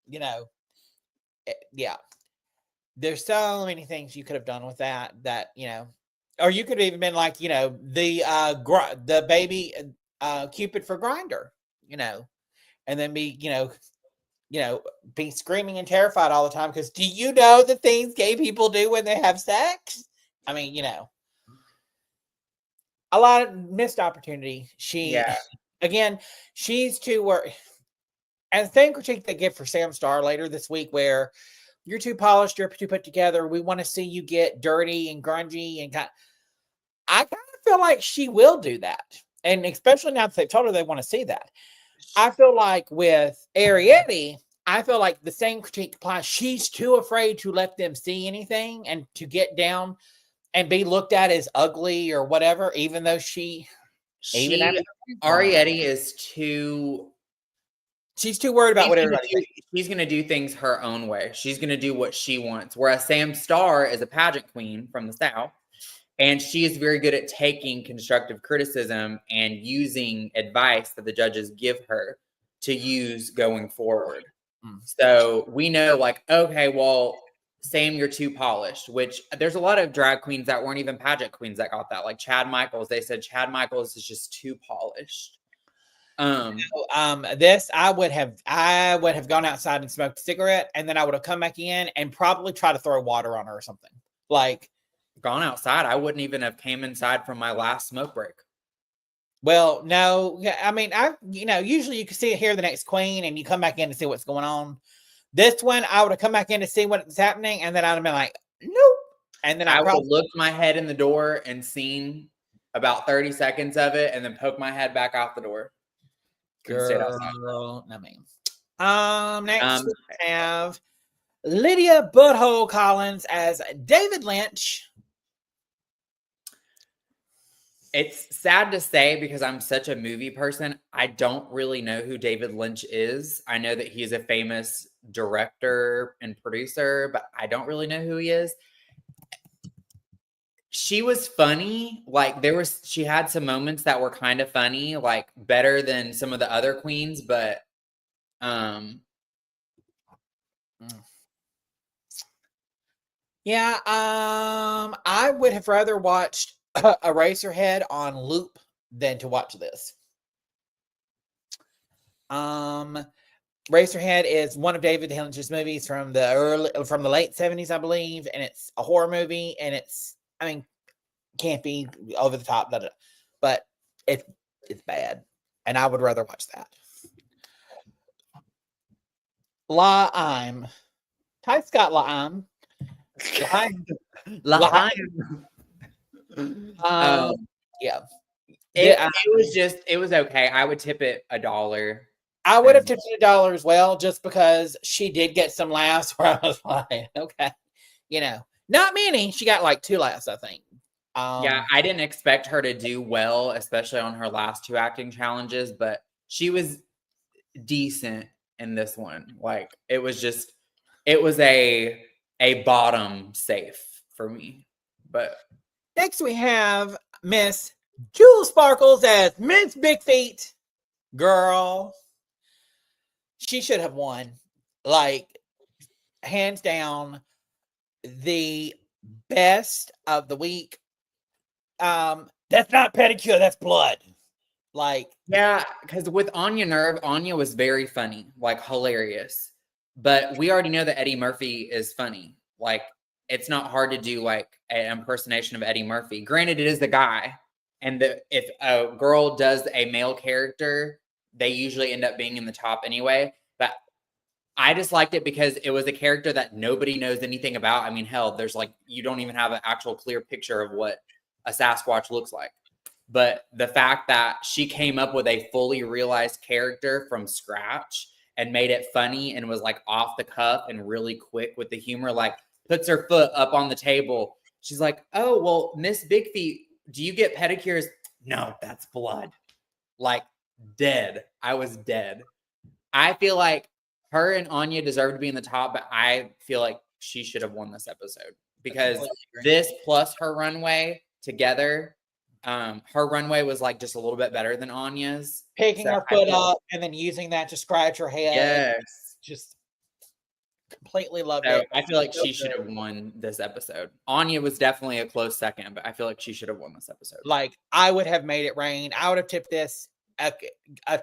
You know, yeah. There's so many things you could have done with that, you know, or you could have even been like, you know, the baby Cupid for Grinder, you know, and then be, you know, be screaming and terrified all the time because do you know the things gay people do when they have sex? I mean, you know, a lot of missed opportunity. Again, she's too worried. And the same critique they give for Sam Starr later this week, where you're too polished, you're too put together. We want to see you get dirty and grungy and I kind of feel like she will do that. And especially now that they've told her they want to see that. I feel like with Ariete, I feel like the same critique applies. She's too afraid to let them see anything and to get down and be looked at as ugly or whatever, even though Ariete is too... She's too worried about what everybody thinks. She's going to do things her own way. She's going to do what she wants. Whereas Sam Starr is a pageant queen from the South. And she is very good at taking constructive criticism and using advice that the judges give her to use going forward. So we know like, okay, well, Sam, you're too polished, which there's a lot of drag queens that weren't even pageant queens that got that. Like Chad Michaels, they said Chad Michaels is just too polished. This I would have gone outside and smoked a cigarette, and then I would have come back in and probably try to throw water on her or something. Like gone outside, I wouldn't even have came inside from my last smoke break. Well, no, I mean, usually you can see it here the next queen, and you come back in to see what's going on. This one, I would have come back in to see what's happening, and then I'd have been like, nope. And then I would have looked my head in the door and seen about 30 seconds of it, and then poke my head back out the door. Girl, I mean, next we have Lydia Butthole Collins as David Lynch. It's sad to say because I'm such a movie person. I don't really know who David Lynch is. I know that he's a famous director and producer, but I don't really know who he is. She was funny. Like she had some moments that were kind of funny, like better than some of the other queens, but yeah, I would have rather watched Eraserhead on loop than to watch this. Racerhead is one of David Lynch's movies from the late 70s, I believe, and it's a horror movie, and it's, I mean, campy, over the top, but it's bad, and I would rather watch that. Lime. Ty Scott Lime. Lime. Yeah. It was okay. I would tip it $1. I would have tipped it $1 as well, just because she did get some laughs where I was like, okay, not many. She got like 2 laughs, I think. Yeah, I didn't expect her to do well, especially on her last 2 acting challenges, but she was decent in this one. Like, it was a bottom safe for me. But next we have Miss Jewel Sparkles as Miss Big Feet. Girl, she should have won. Like, hands down, the best of the week. That's not pedicure, that's blood. Like, yeah, because with Anya Nerve, Anya was very funny, like hilarious. But we already know that Eddie Murphy is funny. Like, it's not hard to do like an impersonation of Eddie Murphy. Granted, it is the guy. And if a girl does a male character, they usually end up being in the top anyway. But I just liked it because it was a character that nobody knows anything about. I mean, hell, there's like, you don't even have an actual clear picture of what a Sasquatch looks like. But the fact that she came up with a fully realized character from scratch and made it funny and was like off the cuff and really quick with the humor, like puts her foot up on the table. She's like, oh, well, Miss Big Feet, do you get pedicures? No, that's blood. Like, dead. I was dead. I feel like her and Anya deserve to be in the top, but I feel like she should have won this episode because this plus her runway together, her runway was like just a little bit better than Anya's. Picking her foot up and then using that to scratch her head. Yes. Just completely loved it. I feel like she should have won this episode. Anya was definitely a close second, but I feel like she should have won this episode. Like, I would have made it rain. I would have tipped this a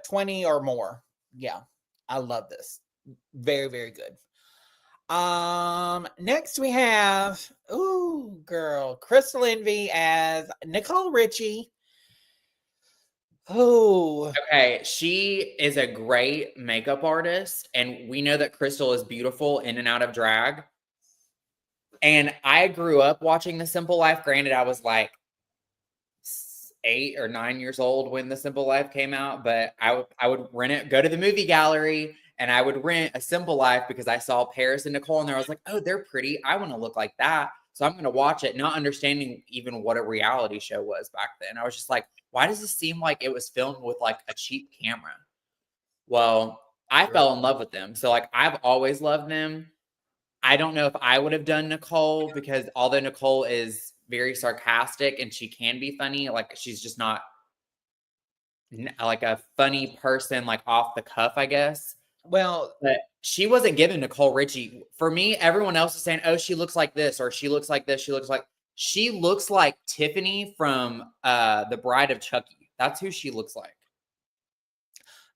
20 or more. Yeah. I love this. Very, very good. Next we have, Crystal Envy as Nicole Richie. Oh, okay. She is a great makeup artist, and we know that Crystal is beautiful in and out of drag. And I grew up watching The Simple Life. Granted, I was like 8 or 9 years old when The Simple Life came out, but I would rent it, go to the movie gallery, and I would rent A Simple Life because I saw Paris and Nicole and there. I was like, oh, they're pretty. I want to look like that. So I'm going to watch it, not understanding even what a reality show was back then. I was just like, why does this seem like it was filmed with like a cheap camera? Well, I fell in love with them. So like, I've always loved them. I don't know if I would have done Nicole because although Nicole is very sarcastic and she can be funny, like she's just not like a funny person, like off the cuff, I guess. Well, but she wasn't given Nicole Richie. For me, everyone else is saying, oh, she looks like this, or she looks like this. She looks like Tiffany from The Bride of Chucky. That's who she looks like.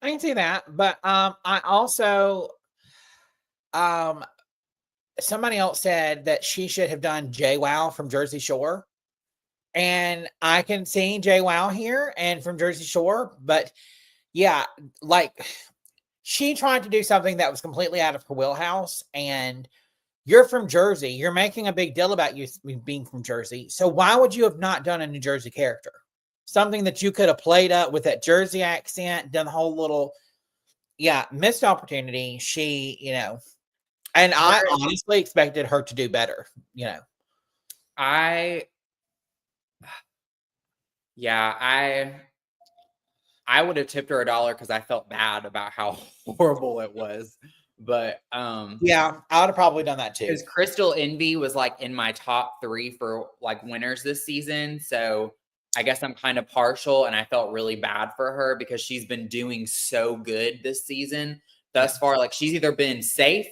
I can see that. But I also, somebody else said that she should have done JWoww from Jersey Shore. And I can see JWoww here and from Jersey Shore. But yeah, like, she tried to do something that was completely out of her wheelhouse, and you're from Jersey. You're making a big deal about you being from Jersey. So why would you have not done a New Jersey character? Something that you could have played up with that Jersey accent, done the whole little, missed opportunity. She, and I honestly expected her to do better, I would have tipped her $1 because I felt bad about how horrible it was. But I would have probably done that too. Because Crystal Envy was like in my top 3 for like winners this season. So I guess I'm kind of partial, and I felt really bad for her because she's been doing so good this season thus far. Like, she's either been safe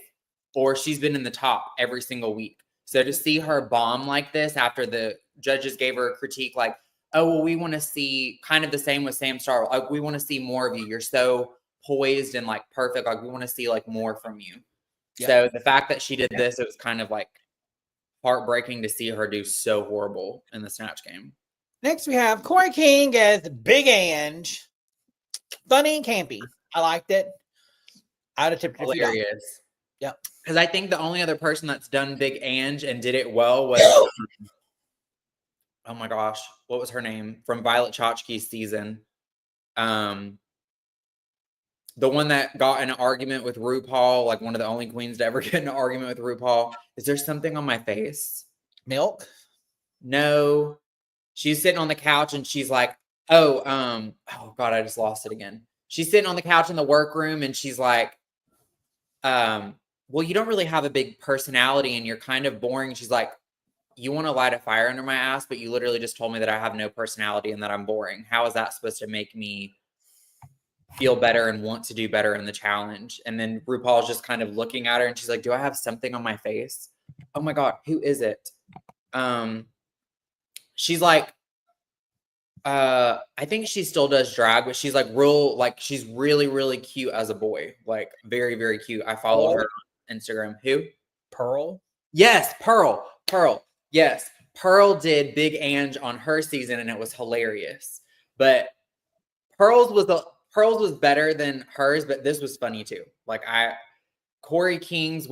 or she's been in the top every single week. So to see her bomb like this after the judges gave her a critique, like, oh, well, we want to see kind of the same with Sam Star. Like, we want to see more of you. You're so poised and like perfect. Like we want to see like more from you. Yeah. So the fact that she did this, it was kind of like heartbreaking to see her do so horrible in the Snatch Game. Next, we have Corey King as Big Ange. Funny and campy. I liked it. I'd have tipped it Hilarious. Yep. Because I think the only other person that's done Big Ange and did it well was, oh my gosh, what was her name? From Violet Chachki's season. The one that got in an argument with RuPaul, like one of the only queens to ever get in an argument with RuPaul. Is there something on my face? Milk? No. She's sitting on the couch and she's like, oh God, I just lost it again. She's sitting on the couch in the workroom and she's like, well, you don't really have a big personality and you're kind of boring. She's like, you want to light a fire under my ass, but you literally just told me that I have no personality and that I'm boring. How is that supposed to make me feel better and want to do better in the challenge? And then RuPaul's just kind of looking at her and she's like, do I have something on my face? Oh my God, who is it? She's like, I think she still does drag, but she's like she's really, really cute as a boy. Like very, very cute. I follow her on Instagram. Who? Pearl? Yes, Pearl. Yes. Pearl did Big Ange on her season and it was hilarious. But Pearl's was better than hers, but this was funny too. Like Corey King's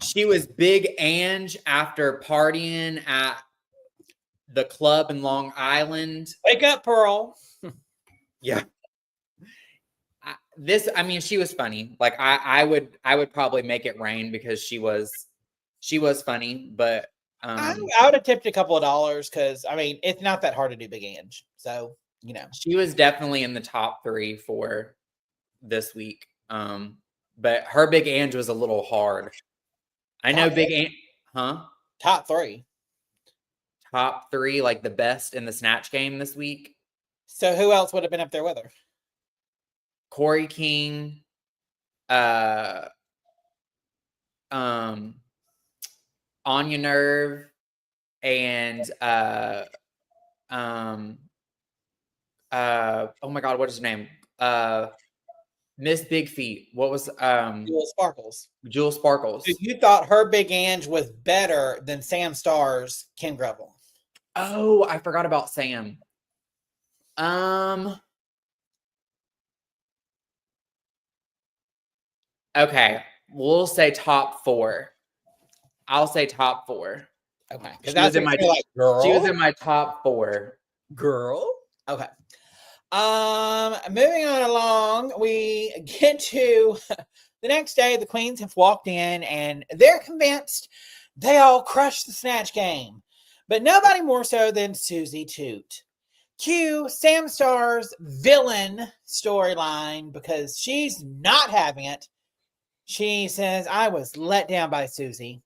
she was Big Ange after partying at the club in Long Island. Wake up, Pearl. Yeah. She was funny. Like I would probably make it rain because she was funny, but I would have tipped a couple of dollars because it's not that hard to do Big Ange. So, she was definitely in the top 3 for this week. But her Big Ange was a little hard. I know Big Ange, huh? Top 3. Top 3, like the best in the Snatch Game this week. So who else would have been up there with her? Corey King, Anya Nerve, and oh my God, what is his name? Miss Big Feet. What was Jewel Sparkles. Jewel Sparkles. So you thought her Big Ange was better than Sam Starr's Kim Gravel? Oh, I forgot about Sam. Okay, we'll say top 4. I'll say top 4. Okay, because she was in my top 4. Girl. Okay. Moving on along, we get to the next day. The queens have walked in and they're convinced they all crushed the Snatch Game, but nobody more so than Susie Toot. Cue Sam Starr's villain storyline because she's not having it. She says, I was let down by Susie.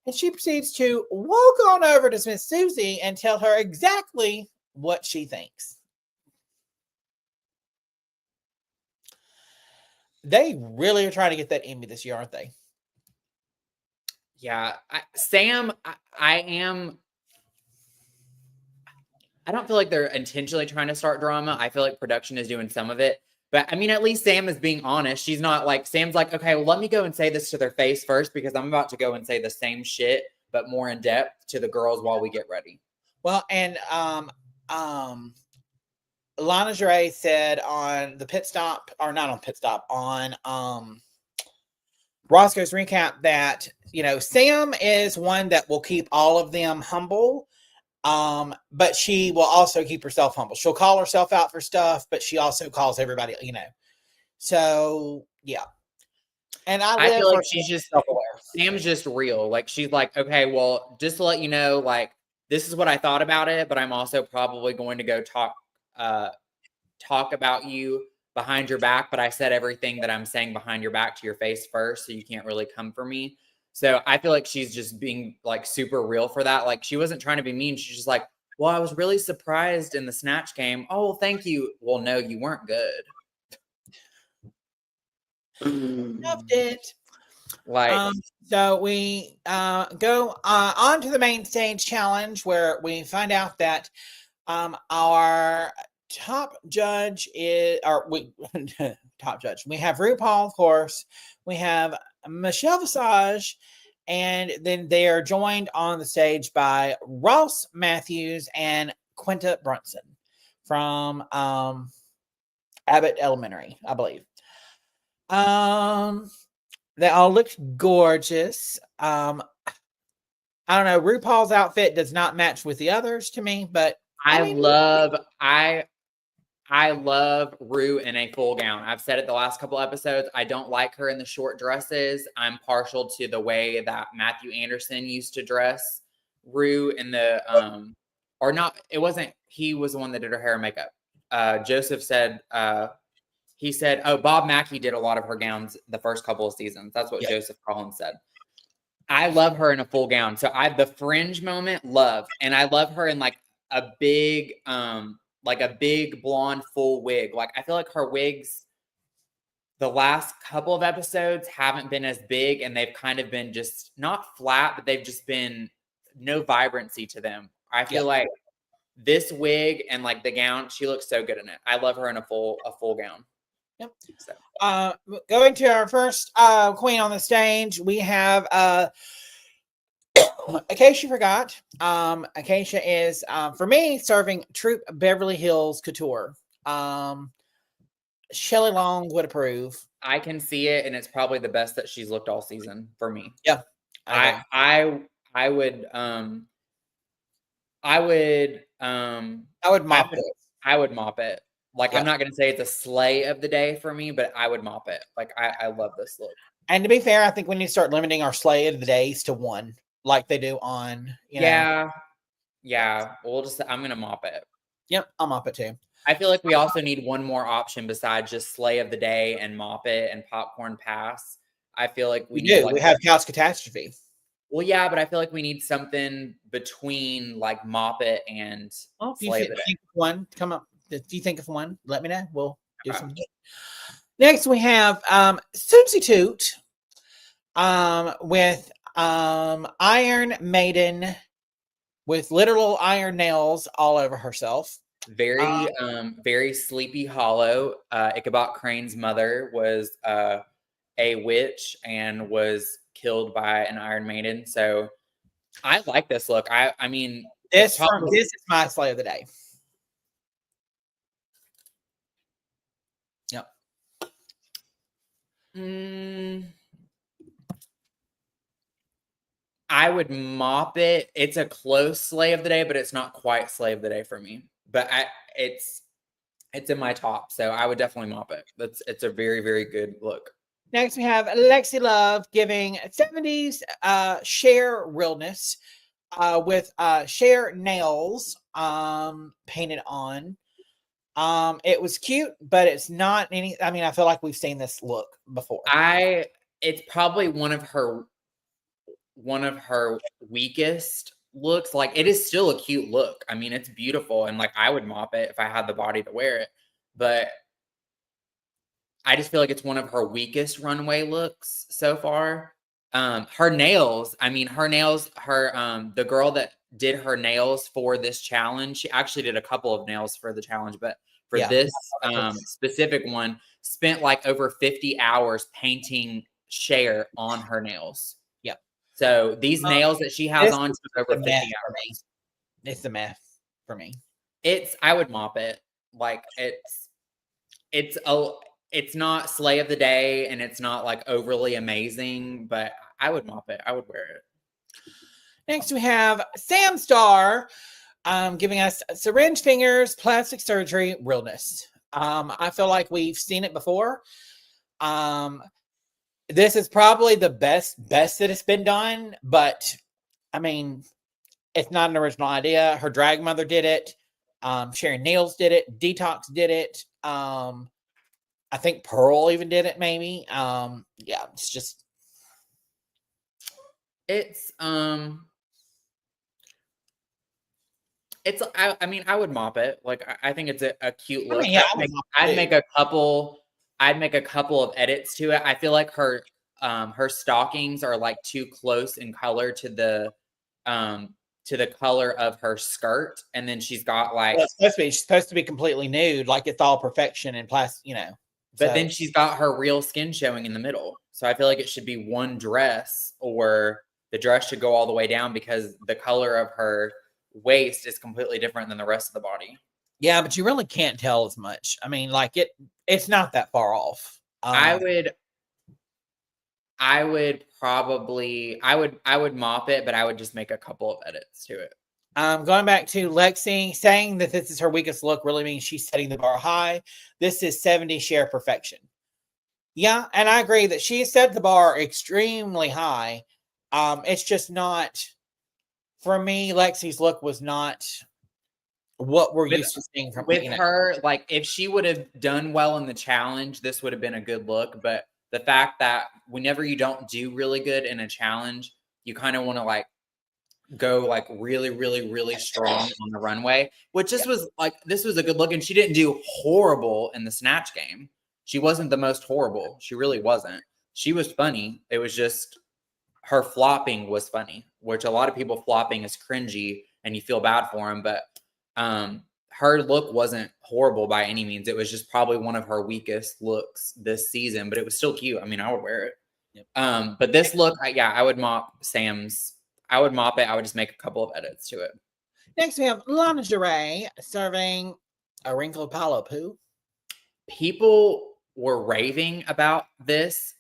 And she proceeds to walk on over to Miss Susie and tell her exactly what she thinks. They really are trying to get that Emmy this year, aren't they? Yeah. I don't feel like they're intentionally trying to start drama. I feel like production is doing some of it. But at least Sam is being honest. She's not like, Sam's like, okay, well, let me go and say this to their face first because I'm about to go and say the same shit, but more in depth to the girls while we get ready. Well, and Lana Dre said on the pit stop, or not on pit stop, on Roscoe's recap that, Sam is one that will keep all of them humble. But she will also keep herself humble. She'll call herself out for stuff, but she also calls everybody, So yeah. And I feel like she's just self-aware. Sam's just real. Like she's like, okay, well, just to let you know, like this is what I thought about it, but I'm also probably going to go talk about you behind your back. But I said everything that I'm saying behind your back to your face first, so you can't really come for me. So I feel like she's just being like super real for that. Like she wasn't trying to be mean. She's just like, well, I was really surprised in the Snatch Game. Oh, well, thank you. Well, no, you weren't good. Loved it. Like, so we go on to the main stage challenge where we find out that our top judge is, or we top judge. We have RuPaul, of course. We have Michelle Visage, and then they are joined on the stage by Ross Matthews and Quinta Brunson from Abbott Elementary, I believe. They all look gorgeous. I don't know. RuPaul's outfit does not match with the others to me, but I love Rue in a full gown. I've said it the last couple episodes. I don't like her in the short dresses. I'm partial to the way that Matthew Anderson used to dress Rue in the or not. It wasn't. He was the one that did her hair and makeup. Joseph said. He said, "Oh, Bob Mackie did a lot of her gowns the first couple of seasons." That's what Joseph Collins said. I love her in a full gown. So the fringe moment, love, and I love her in like a big blonde full wig. Like I feel like her wigs, the last couple of episodes haven't been as big, and they've kind of been just not flat, but they've just been no vibrancy to them. I feel like this wig and like the gown, she looks so good in it. I love her in a full gown. Yep. So. Going to our first queen on the stage, we have Acacia Forgot. Acacia is for me serving Troop Beverly Hills Couture. Shelley Long would approve. I can see it, and it's probably the best that she's looked all season for me. Yeah. I would mop it. I would mop it. Like, I'm not going to say it's a slay of the day for me, but I would mop it. Like, I love this look. And to be fair, I think we need to start limiting our slay of the days to one, like they do on, Yeah. I'm going to mop it. Yep, I'll mop it too. I feel like we also need one more option besides just slay of the day and mop it and popcorn pass. I feel like we do. We have Couch Catastrophe. Well, yeah, but I feel like we need something between like mop it and slay of the day. One, come up. If you think of one, let me know. We'll do something. Next, we have Susie Toot with Iron Maiden with literal iron nails all over herself. Very Sleepy Hollow. Ichabod Crane's mother was a witch and was killed by an Iron Maiden. So I like this look. I mean, this is my slay of the day. Yep. I would mop it. It's a close slay of the day, but it's not quite slay of the day for me. But it's in my top, so I would definitely mop it. It's a very, very good look. Next, we have Lexi Love giving 70s Cher realness with Cher nails painted on. It was cute, but it's not any. I mean, I feel like we've seen this look before. It's probably one of her weakest looks. Like, it is still a cute look. I mean, it's beautiful, and like I would mop it if I had the body to wear it, but I just feel like it's one of her weakest runway looks so far. Her nails, the girl that did her nails for this challenge, she actually did a couple of nails for the challenge, but for this specific one, spent like over 50 hours painting Cher on her nails. Yep. So these nails that she has on took over 50 hours. It's the math for me. I would mop it. Like, it's not slay of the day, and it's not like overly amazing, but I would mop it. I would wear it. Next, we have Sam Star giving us syringe fingers, plastic surgery, realness. I feel like we've seen it before. This is probably the best that it's been done, but I mean, it's not an original idea. Her drag mother did it. Sharon Neals did it. Detox did it. I think Pearl even did it, maybe. It's just. I would mop it. Like, I think it's a cute look. I'd make a couple of edits to it. I feel like her stockings are like too close in color to the to the color of her skirt, and then she's got like, Well, she's supposed to be completely nude, like it's all perfection and plastic, you know. but then she's got her real skin showing in the middle. So I feel like it should be one dress, or the dress should go all the way down because the color of her waist is completely different than the rest of the body. Yeah, but you really can't tell as much. I mean, like it's not that far off. I would mop it, but I would just make a couple of edits to it. Going back to Lexi, saying that this is her weakest look really means she's setting the bar high. This is 70 share perfection. Yeah, and I agree that she set the bar extremely high. It's just not, for me, Lexi's look was not what we're used to seeing from her. Like, if she would have done well in the challenge, this would have been a good look. But the fact that whenever you don't do really good in a challenge, you kind of want to like go like really, really, really strong on the runway, which this was like, this was a good look. And she didn't do horrible in the Snatch Game. She wasn't the most horrible. She really wasn't. She was funny. It was just her flopping was funny, which a lot of people flopping is cringy and you feel bad for them. But her look wasn't horrible by any means. It was just probably one of her weakest looks this season, but it was still cute. I mean, I would wear it. Yep. But this look, I would mop Sam's. I would mop it. I would just make a couple of edits to it. Next, we have lingerie serving a wrinkled pile of poo. People were raving about this.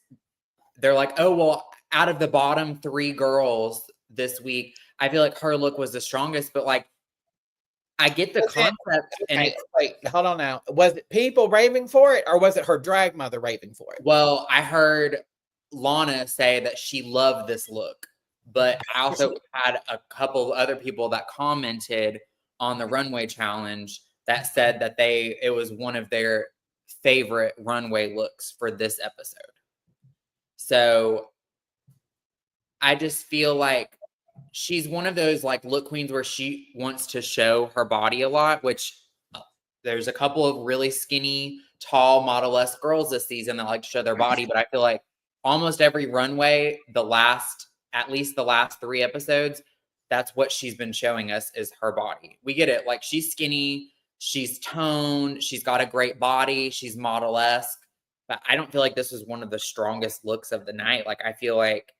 They're like, oh, well, out of the bottom 3 girls this week, I feel like her look was the strongest, but like, I get the concept. Okay, wait, hold on now. Was it people raving for it, or was it her drag mother raving for it? Well, I heard Lana say that she loved this look, but I also had a couple of other people that commented on the runway challenge that said that it was one of their favorite runway looks for this episode. So I just feel like she's one of those like look queens where she wants to show her body a lot, which there's a couple of really skinny, tall, model-esque girls this season that like to show their body. But I feel like almost every runway, at least the last 3 episodes, that's what she's been showing us is her body. We get it. Like, she's skinny, she's toned, she's got a great body, she's model-esque. But I don't feel like this was one of the strongest looks of the night. Like, I feel like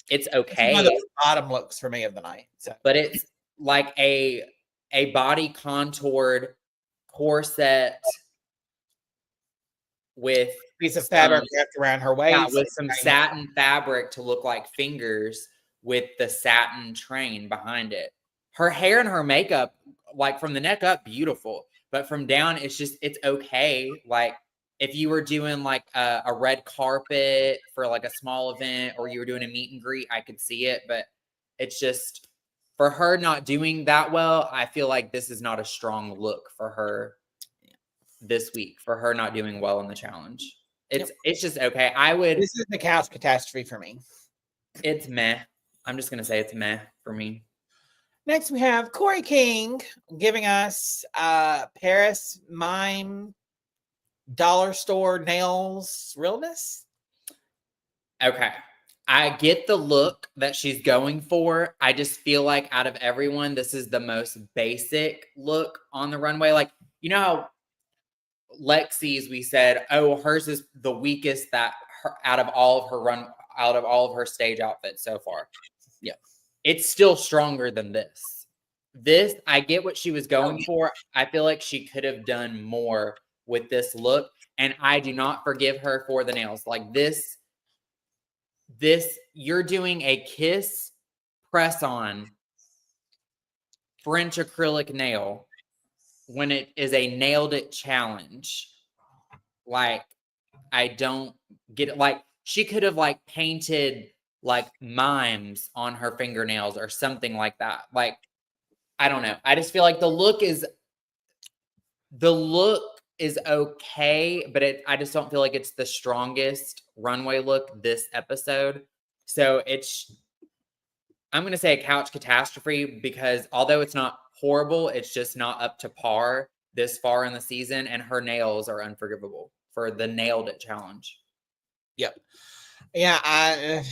it's okay. It's one of the bottom looks for me of the night. So. But it's like a body contoured corset with piece of fabric wrapped around her waist. Yeah, with some satin fabric to look like fingers with the satin train behind it. Her hair and her makeup, like from the neck up, beautiful. But from down, it's okay. Like, if you were doing like a red carpet for like a small event, or you were doing a meet and greet, I could see it. But it's just, for her not doing that well, I feel like this is not a strong look for her this week, for her not doing well in the challenge. It's just okay. This is the couch catastrophe for me. It's meh. I'm just going to say it's meh for me. Next, we have Corey King giving us Paris Mime dollar store nails realness. Okay. I get the look that she's going for. I just feel like out of everyone, this is the most basic look on the runway. Like, you know how Lexi's, we said, oh, hers is the weakest out of all of her stage outfits so far. Yeah. It's still stronger than this. This, I get what she was going for. I feel like she could have done more with this look. And I do not forgive her for the nails. Like this, you're doing a kiss press on French acrylic nail when it is a nailed it challenge. Like, I don't get it. Like, she could have like painted like mimes on her fingernails or something like that. Like, I don't know. I just feel like the look is okay, but I just don't feel like it's the strongest runway look this episode. So I'm going to say a couch catastrophe, because although it's not horrible, it's just not up to par this far in the season, and her nails are unforgivable for the nailed it challenge. Yep. Yeah, I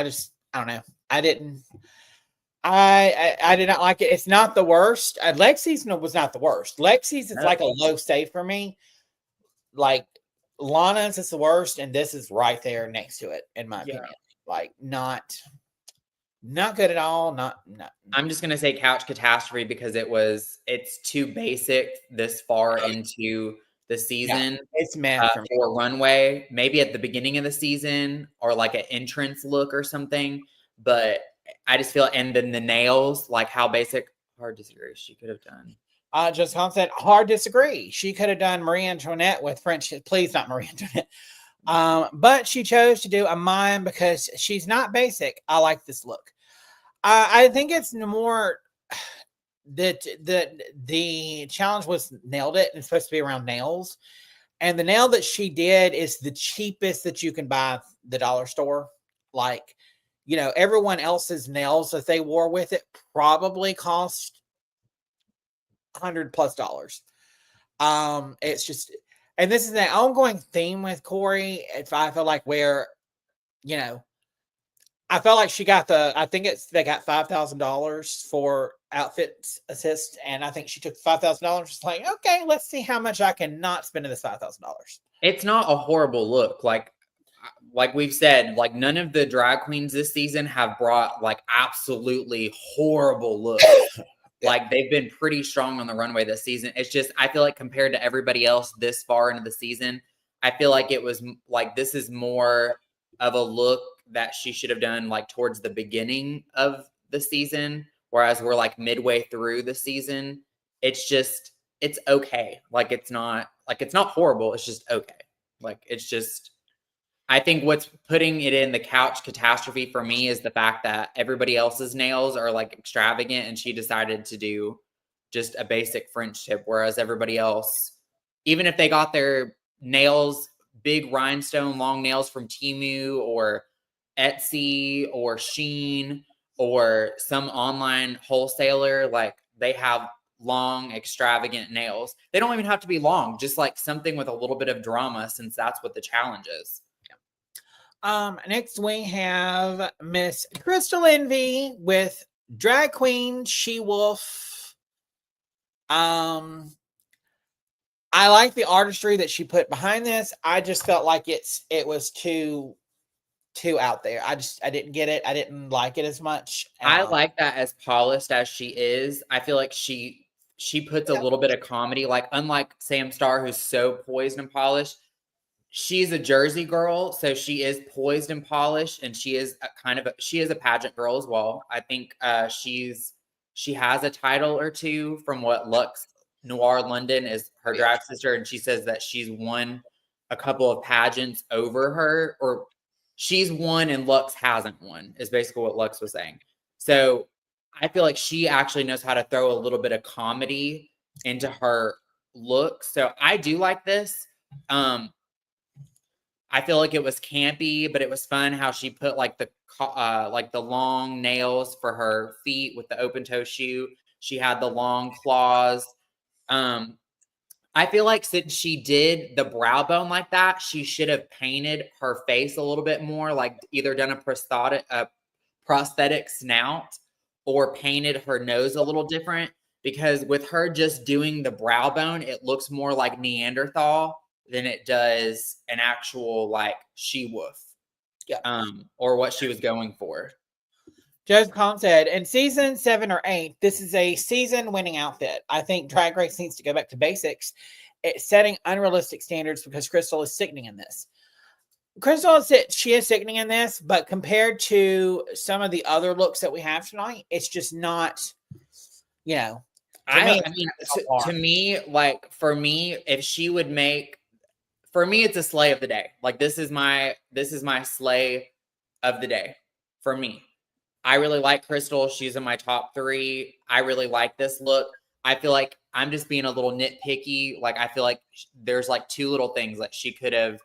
don't know. I did not like it. It's not the worst. Lexi's was not the worst. Lexi's is like a low save for me. Like Lana's is the worst, and this is right there next to it, in my opinion. Like not good at all. Not. I'm just gonna say couch catastrophe because it's too basic this far into the season. Yeah, it's meant for Runway, maybe at the beginning of the season or like an entrance look or something. But I just feel, and then the nails, like how basic. Hard disagree. She could have done. Just said hard disagree. She could have done Marie Antoinette with French. Please, not Marie Antoinette. But she chose to do a mime because she's not basic. I like this look. I think it's more that the challenge was nailed it. It's supposed to be around nails. And the nail that she did is the cheapest that you can buy at the dollar store. Like, everyone else's nails that they wore with it probably cost $100+. It's just, and this is an ongoing theme with Corey. I feel like where, I felt like she got they got $5,000 for outfit assist, and I think she took $5,000. Just like, okay, let's see how much I can not spend in this $5,000. It's not a horrible look, like we've said. Like none of the drag queens this season have brought like absolutely horrible looks. Like they've been pretty strong on the runway this season. It's just I feel like compared to everybody else this far into the season, I feel like it was like this is more of a look that she should have done like towards the beginning of the season, whereas we're like midway through the season. It's okay. Like it's not horrible. It's just okay. Like it's just, I think what's putting it in the couch catastrophe for me is the fact that everybody else's nails are like extravagant and she decided to do just a basic French tip, whereas everybody else, even if they got their nails, big rhinestone long nails from Temu or Etsy or Shein or some online wholesaler, like they have long, extravagant nails. They don't even have to be long, just like something with a little bit of drama, since that's what the challenge is. Next we have Miss Crystal Envy with Drag Queen She Wolf. I like the artistry that she put behind this. I just felt like it was too out there. I didn't get it. I didn't like it as much. I like that as polished as she is. I feel like she puts a little bit of comedy, like unlike Sam Star, who's so poised and polished. She's a Jersey girl, so she is poised and polished, and she is she is a pageant girl as well. I think she has a title or two from what Lux Noir London is her drag sister, and she says that she's won a couple of pageants over her, or she's won and Lux hasn't won, is basically what Lux was saying. So I feel like she actually knows how to throw a little bit of comedy into her look. So I do like this. I feel like it was campy, but it was fun how she put like the long nails for her feet with the open toe shoe. She had the long claws. I feel like since she did the brow bone like that, she should have painted her face a little bit more, like either done a prosthetic snout or painted her nose a little different, because with her just doing the brow bone, it looks more like Neanderthal than it does an actual like she-wolf. Yeah. Or what she was going for. Joseph Kahn said, in season 7 or 8, this is a season-winning outfit. I think Drag Race needs to go back to basics. It's setting unrealistic standards because Crystal is sickening in this. She is sickening in this, but compared to some of the other looks that we have tonight, it's just not, to me, like for me, if she would make, for me, it's a slay of the day. Like this is my slay of the day for me. I really like Crystal. She's in my top 3. I really like this look. I feel like I'm just being a little nitpicky. Like I feel like there's like 2 little things that she could have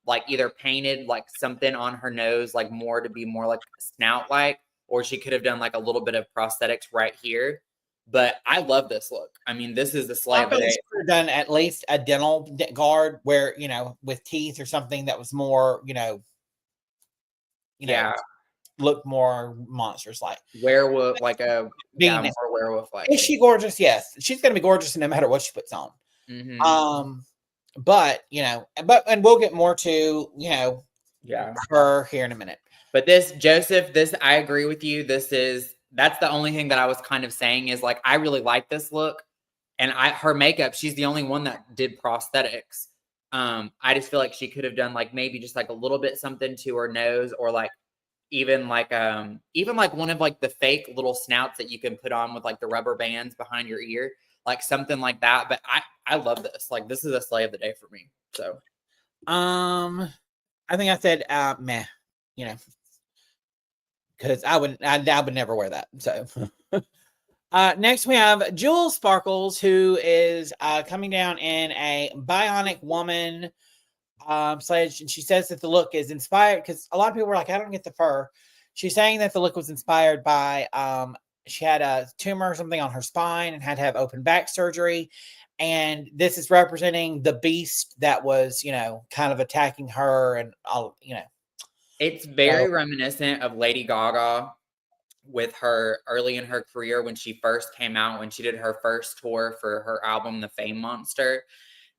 like either painted like something on her nose, like more to be more like snout like, or she could have done like a little bit of prosthetics right here. But I love this look. I mean, this is the slay of the day. Done at least a dental guard where, with teeth or something that was more, yeah. look more monsters like. Werewolf, like a Venus. more werewolf like. Is she gorgeous? Yes. She's gonna be gorgeous no matter what she puts on. But and we'll get more to her here in a minute. But this Joseph, I agree with you. That's the only thing that I was kind of saying is like I really like this look, and her makeup. She's the only one that did prosthetics. I just feel like she could have done like maybe just like a little bit something to her nose, or like even like one of like the fake little snouts that you can put on with like the rubber bands behind your ear, like something like that. But I love this. Like this is a slay of the day for me. So I think I said meh, because I would never wear that. So next we have Jules Sparkles, who is coming down in a bionic woman sledge, and she says that the look is inspired because a lot of people were like, I don't get the fur. She's saying that the look was inspired by she had a tumor or something on her spine and had to have open back surgery, and this is representing the beast that was kind of attacking her, and all it's very reminiscent of Lady Gaga with her early in her career when she first came out, when she did her first tour for her album The Fame Monster.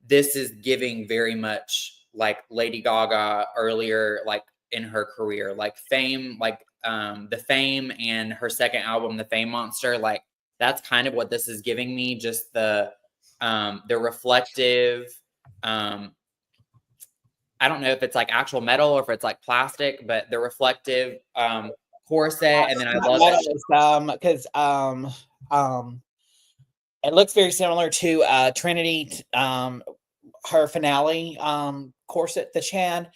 This is giving very much like Lady Gaga earlier, like in her career, like Fame, like The Fame and her second album, The Fame Monster. Like that's kind of what this is giving me. Just the reflective, I don't know if it's like actual metal or if it's like plastic, but the reflective corset. And then I love it because it looks very similar to Trinity, her finale corset that she had.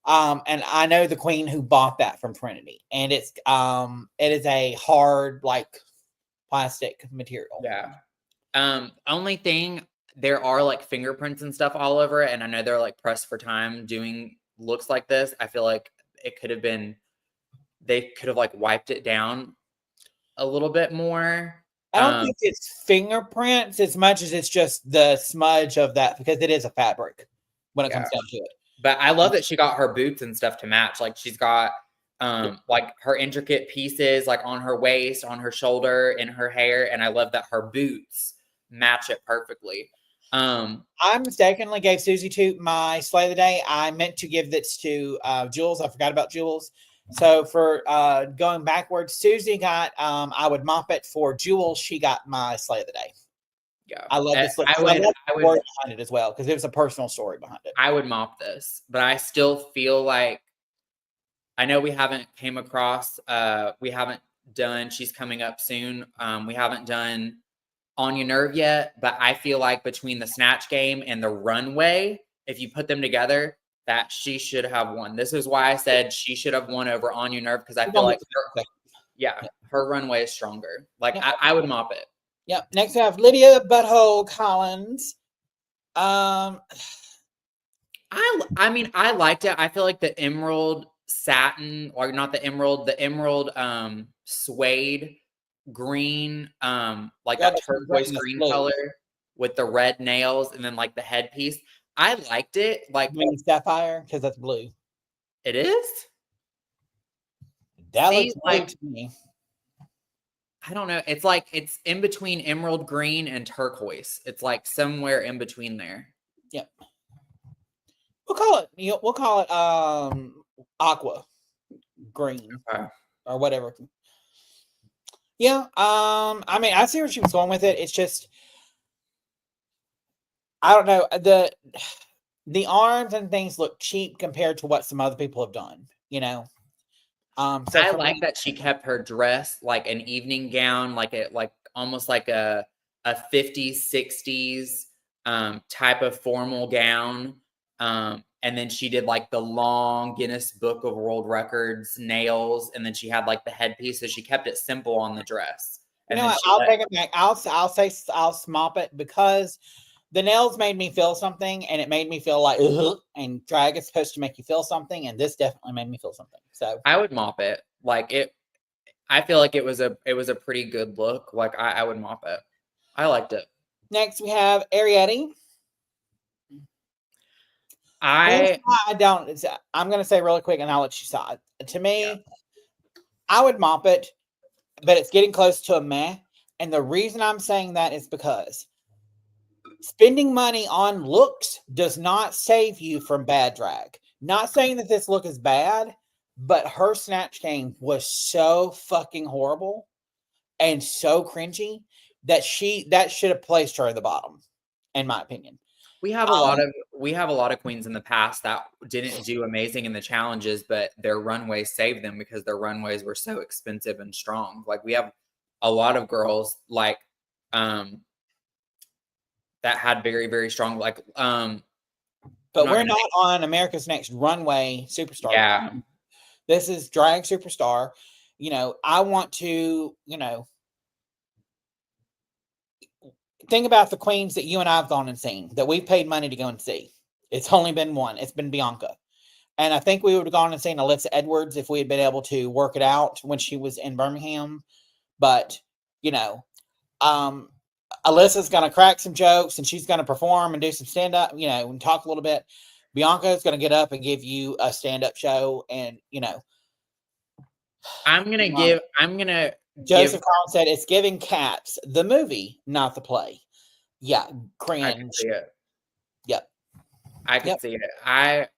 And I know the queen who bought that from Trinity, and it is a hard like plastic material. Yeah. Only thing, there are like fingerprints and stuff all over it, and I know they're like pressed for time doing looks like this. I feel like it could have been, they could have like wiped it down a little bit more. I don't think it's fingerprints as much as it's just the smudge of that, because it is a fabric when it comes down to it. But I love that she got her boots and stuff to match. Like she's got like her intricate pieces like on her waist, on her shoulder, in her hair, and I love that her boots match it perfectly. I mistakenly gave Susie to my slay of the day. I meant to give this to Jules. I forgot about Jules. So for going backwards, Susie got I would mop it. For Jules, she got my slay of the day. Yeah, I love this. I love the story behind it as well, because there's a personal story behind it. I would mop this, but I still feel like, I know we haven't came across, we haven't done, she's coming up soon. We haven't done On Your Nerve yet, but I feel like between the Snatch Game and the Runway, if you put them together, that she should have won. This is why I said she should have won over On Your Nerve, because I feel like her Runway is stronger. Like I would mop it. Yep. Next we have Lydia Butthole Collins. I mean, I liked it. I feel like the emerald satin, or not the emerald suede green, like that turquoise green color with the red nails, and then like the headpiece. I liked it. Like sapphire, because that's blue. It is? That looks like to me. I don't know. It's like it's in between emerald green and turquoise. It's like somewhere in between there. Yep. We'll call it aqua green or whatever. Yeah. I mean, I see where she was going with it. It's just, I don't know, the arms and things look cheap compared to what some other people have done, So I like that she kept her dress like an evening gown, like almost like a 50s, 60s type of formal gown. And then she did like the long Guinness Book of World Records nails, and then she had like the headpiece, so she kept it simple on the dress. And I'll take it back. I'll smop it, because the nails made me feel something, and it made me feel like, and drag is supposed to make you feel something, and this definitely made me feel something. So I would mop it. Like it, I feel like it was a pretty good look. Like I would mop it. I liked it. Next we have Ariete. I'm going to say really quick, and I'll let you decide. To me, I would mop it, but it's getting close to a meh. And the reason I'm saying that is because spending money on looks does not save you from bad drag. Not saying that this look is bad, but her Snatch Game was so fucking horrible and so cringy that should have placed her at the bottom, in my opinion. We have a lot of queens in the past that didn't do amazing in the challenges, but their runways saved them because their runways were so expensive and strong. Like we have a lot of girls like that had very, very strong but we're not on America's Next Runway Superstar. Yeah. This is Drag Superstar. I want to, think about the queens that you and I have gone and seen, that we've paid money to go and see. It's only been one. It's been Bianca. And I think we would have gone and seen Alyssa Edwards if we had been able to work it out when she was in Birmingham. But, Alyssa's going to crack some jokes and she's going to perform and do some stand-up, and talk a little bit. Bianca is going to get up and give you a stand-up show. And, Joseph Collins said it's giving Cats, the movie, not the play. Yeah, cringe. I can see it. Yep. I can see it.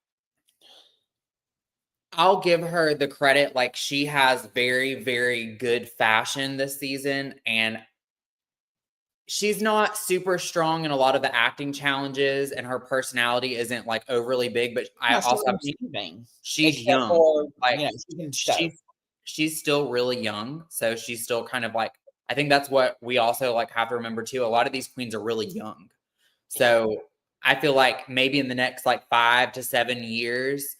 I'll give her the credit. Like, she has very, very good fashion this season, and she's not super strong in a lot of the acting challenges, and her personality isn't like overly big, but she's young. She's still really young. So she's still kind of like, I think that's what we also like have to remember too. A lot of these queens are really young. So I feel like maybe in the next like 5 to 7 years,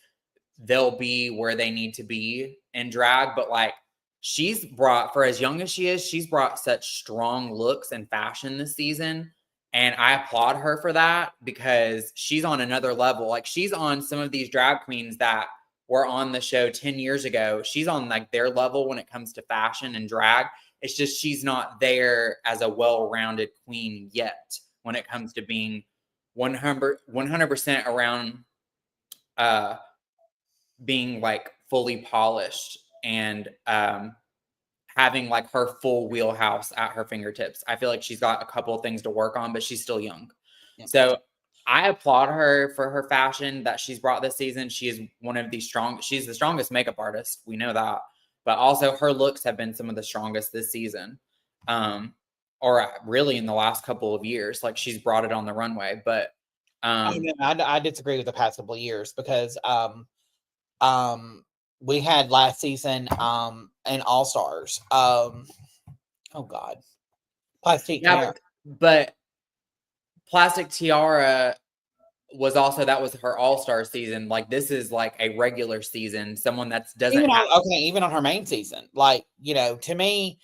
they'll be where they need to be in drag. But like, she's brought, for as young as she is, she's brought such strong looks and fashion this season. And I applaud her for that because she's on another level. Like, she's on some of these drag queens that were on the show 10 years ago. She's on like their level when it comes to fashion and drag. It's just, she's not there as a well-rounded queen yet when it comes to being 100% around being like fully polished and having like her full wheelhouse at her fingertips. I feel like she's got a couple of things to work on, but she's still young. Yeah. So I applaud her for her fashion that she's brought this season. She is she's the strongest makeup artist. We know that. But also her looks have been some of the strongest this season. Or really in the last couple of years. Like, she's brought it on the runway. But I disagree with the past couple of years because we had last season in All Stars. Oh God. Plastic Tiara. But Plastic Tiara was her All-Star season. Like, this is like a regular season. Someone that doesn't even on her main season. Like, to me,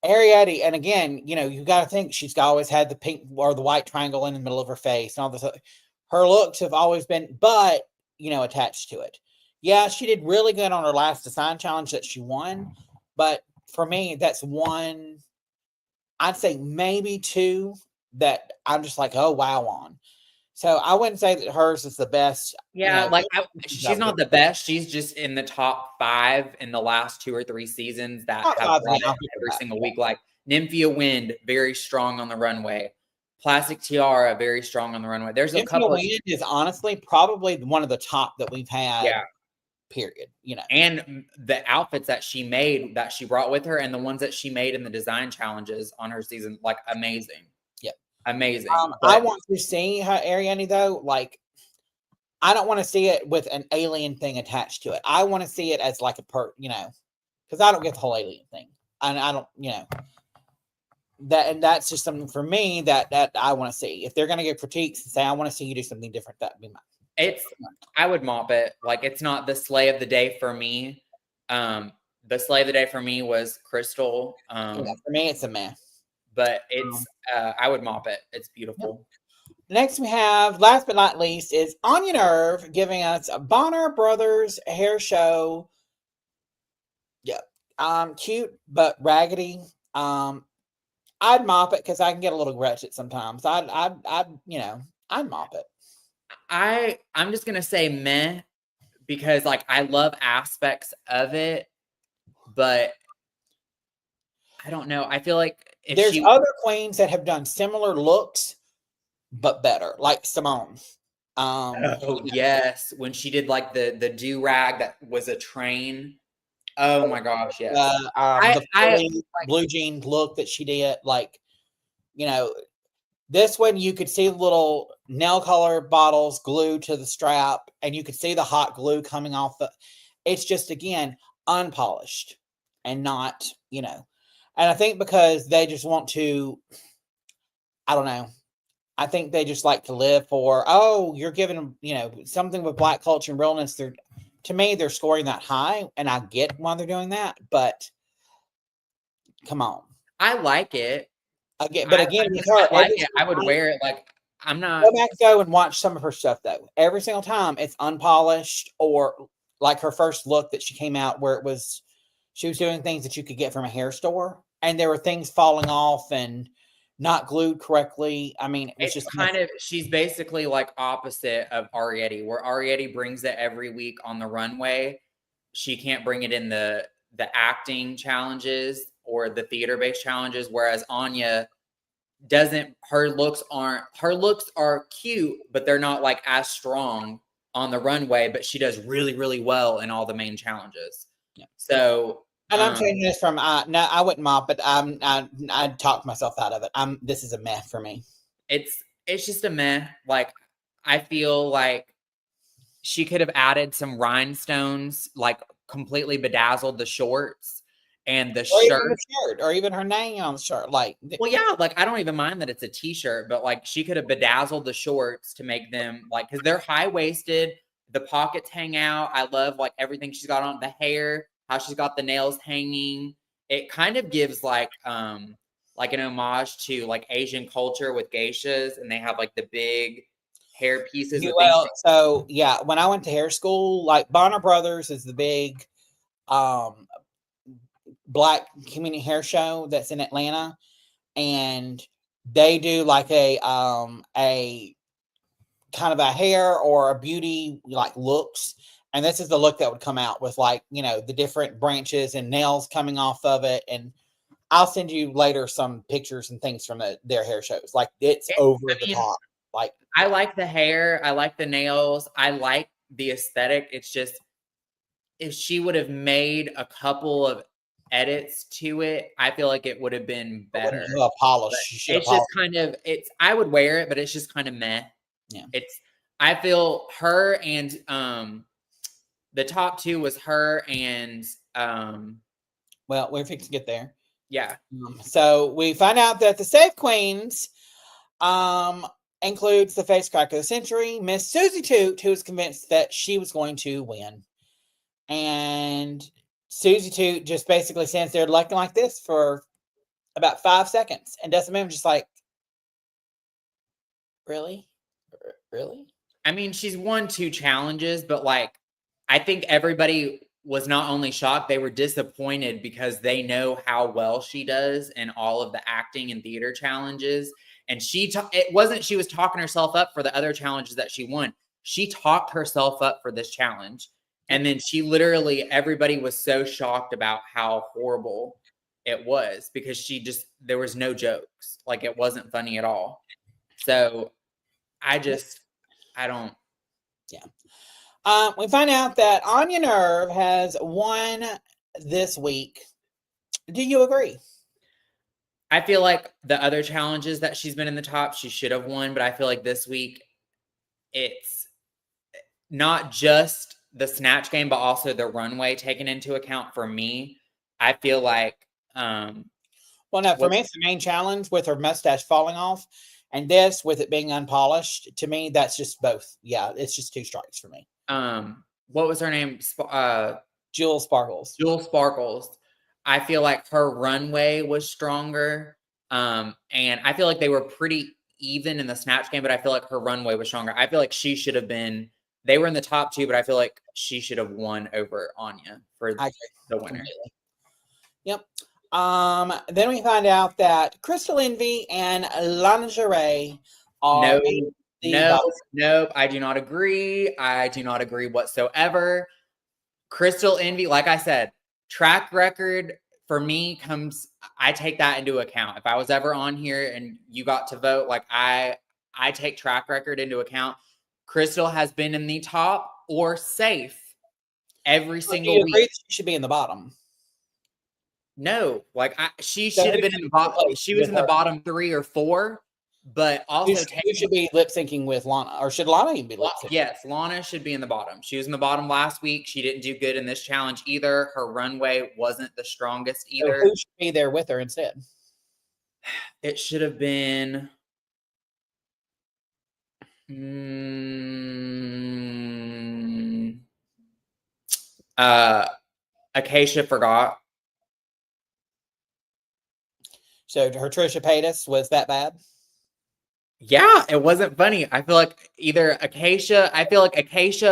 Ariadne, and again, you got to think she's always had the pink or the white triangle in the middle of her face and all this. Her looks have always been, but attached to it. Yeah, she did really good on her last design challenge that she won. But for me, that's one, I'd say maybe two that I'm just like, oh, wow on. So I wouldn't say that hers is the best. Yeah, she's not the best. She's just in the top 5 in the last 2 or 3 seasons that have brought it every single week. Like Nymphia Wind, very strong on the runway. Plastic Tiara, very strong on the runway. There's a couple. Wind is honestly probably one of the top that we've had. Yeah. Period. And the outfits that she made, that she brought with her, and the ones that she made in the design challenges on her season, like, amazing. Yep. Amazing. I want to see her Ariadne though. Like, I don't want to see it with an alien thing attached to it. I want to see it as like a because I don't get the whole alien thing. And I don't, that's just something for me that I want to see. If they're going to give critiques and say, I want to see you do something different, that'd be mine. I would mop it. Like, it's not the slay of the day for me. The slay of the day for me was Crystal. For me, it's a mess. But it's, I would mop it. It's beautiful. Next we have, last but not least, is Anya Nerve giving us a Bonner Brothers hair show. Yeah. Cute, but raggedy. I'd mop it because I can get a little wretched sometimes. I'd mop it. I'm just gonna say meh because like I love aspects of it, but I don't know. I feel like if There's she other queens that have done similar looks, but better, like Simone. Oh yes, when she did like the do-rag that was a train. Oh my gosh, yes. The I fully blue jean look that she did, like, you know, this one you could see the little nail color bottles glued to the strap, and you could see the hot glue coming off the. It's just, again, unpolished and not, and I think because they just want to, I don't know. I think they just like to live for, oh, you're giving them, something with Black culture and realness. To me, they're scoring that high, and I get why they're doing that, but come on. I like it. But again, with her, I like it. I would wear it. Like, I'm not. Go back, go and watch some of her stuff, though. Every single time it's unpolished, or like her first look that she came out where she was doing things that you could get from a hair store, and there were things falling off and not glued correctly. I mean, it was It's just kind of, she's basically like opposite of Arietti, where Arietti brings it every week on the runway. She can't bring it in the acting challenges or the theater-based challenges, whereas Anya doesn't. Her looks are cute, but they're not like as strong on the runway. But she does really, really well in all the main challenges. Yeah. So, and I'm changing this from no, I wouldn't mop, but I'd talk myself out of it. This is a meh for me. It's just a meh. Like, I feel like she could have added some rhinestones, like completely bedazzled the shorts and the Or shirt. even the shirt, or even her name on the shirt. Like, well, yeah, like I don't even mind that it's a t-shirt, but like she could have bedazzled the shorts to make them like, because they're high-waisted, the pockets hang out. I love like everything she's got on, the hair, how she's got the nails hanging. It kind of gives like an homage to like Asian culture with geishas, and they have like the big hair pieces with things. So yeah, when I went to hair school, like Bonner Brothers is the big Black community hair show that's in Atlanta, and they do like a kind of a hair or a beauty like looks, and this is the look that would come out with, like, the different branches and nails coming off of it. And I'll send you later some pictures and things from their hair shows. Like, it's over the top. Like, I like the hair, I like the nails, I like the aesthetic. It's just, if she would have made a couple of edits to it, I feel like it would have been better. Polish. It's just kind of, I would wear it, but it's just kind of meh. Yeah. I feel her and the top two was her and well, we're fixing to get there. Yeah. So we find out that the Safe Queens includes the face crack of the century, Miss Susie Toot, who was convinced that she was going to win. And Susie Toot just basically stands there looking like this for about 5 seconds and doesn't move, just like, really? Really? I mean, she's won 2 challenges, but like, I think everybody was not only shocked, they were disappointed because they know how well she does in all of the acting and theater challenges. And it wasn't she was talking herself up for the other challenges that she won. She talked herself up for this challenge. And then everybody was so shocked about how horrible it was because there was no jokes. Like, it wasn't funny at all. So I don't. Yeah. We find out that Anya Nerve has won this week. Do you agree? I feel like the other challenges that she's been in the top, she should have won. But I feel like this week, it's not just the Snatch Game, but also the runway taken into account for me. I feel like... well, no, for me, it's the main challenge with her mustache falling off. And this, with it being unpolished, to me, that's just both. Yeah, it's just 2 strikes for me. What was her name? Jewel Sparkles. Jewel Sparkles. I feel like her runway was stronger. And I feel like they were pretty even in the Snatch Game, but I feel like her runway was stronger. I feel like she should have been... They were in the top 2, but I feel like she should have won over Anya for the winner. Completely. Yep. Then we find out that Crystal Envy and Lingerie are Nope. I do not agree. I do not agree whatsoever. Crystal Envy, like I said, track record for me I take that into account. If I was ever on here and you got to vote, like I take track record into account. Crystal has been in the top or safe every single you agree week. that she should be in the bottom? No, like she should have been in the bottom. She was in the bottom 3 or 4, but also who should be lip syncing with Lana, or should Lana even be lip syncing? Yes, Lana should be in the bottom. She was in the bottom last week. She didn't do good in this challenge either. Her runway wasn't the strongest either. So who should be there with her instead? It should have been. Acacia forgot. So her Trisha Paytas was that bad? Yeah, it wasn't funny. I feel like Acacia,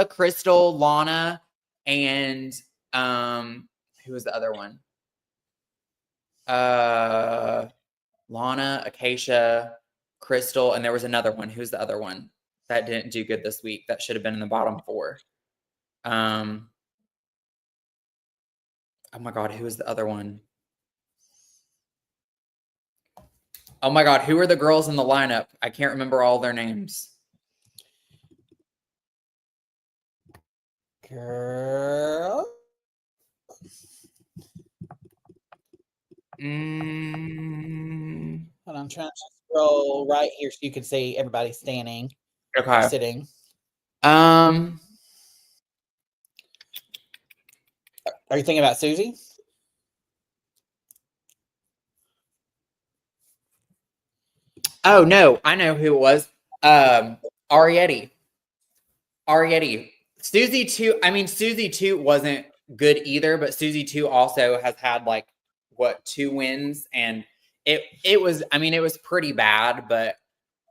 Crystal, Lana, and who was the other one? Lana, Acacia, Crystal, and there was another one. Who's the other one that didn't do good this week? That should have been in the bottom 4. Oh my God, who was the other one? Oh my God, who are the girls in the lineup? I can't remember all their names. Girl. Hold on, I'm trying to scroll right here so you can see everybody standing. Okay. Sitting. Are you thinking about Susie? Oh no, I know who it was. Arietti. Susie 2. I mean, Susie 2 wasn't good either, but Susie 2 also has had like 2 wins, and it was pretty bad, but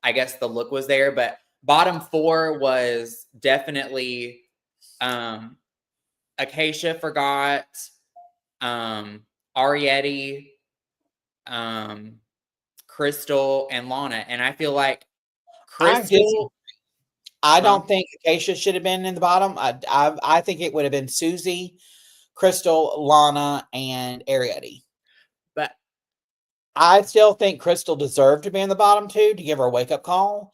I guess the look was there. But bottom 4 was definitely Acacia forgot, Arietti, Crystal, and Lana. And I feel like Crystal. I don't think Acacia should have been in the bottom. I think it would have been Susie, Crystal, Lana, and Arietti. But I still think Crystal deserved to be in the bottom 2 to give her a wake-up call.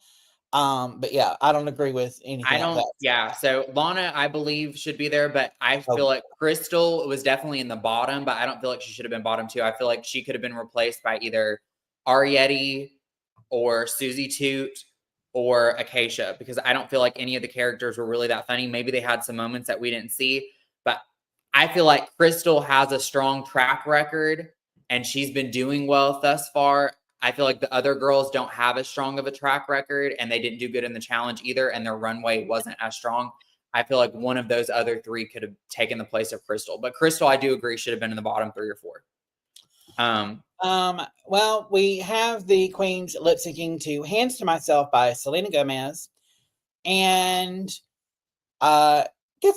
But yeah, I don't agree with anything. Yeah. So Lana, I believe, should be there, but I feel like Crystal was definitely in the bottom, but I don't feel like she should have been bottom 2. I feel like she could have been replaced by either Arietti or Susie Toot or Acacia, because I don't feel like any of the characters were really that funny. Maybe they had some moments that we didn't see, but I feel like Crystal has a strong track record and she's been doing well thus far. I feel like the other girls don't have as strong of a track record, and they didn't do good in the challenge either, and their runway wasn't as strong. I feel like one of those other 3 could have taken the place of Crystal, but Crystal, I do agree, should have been in the bottom 3 or 4. Well, we have the queens lip syncing to "Hands to Myself" by Selena Gomez, and gets a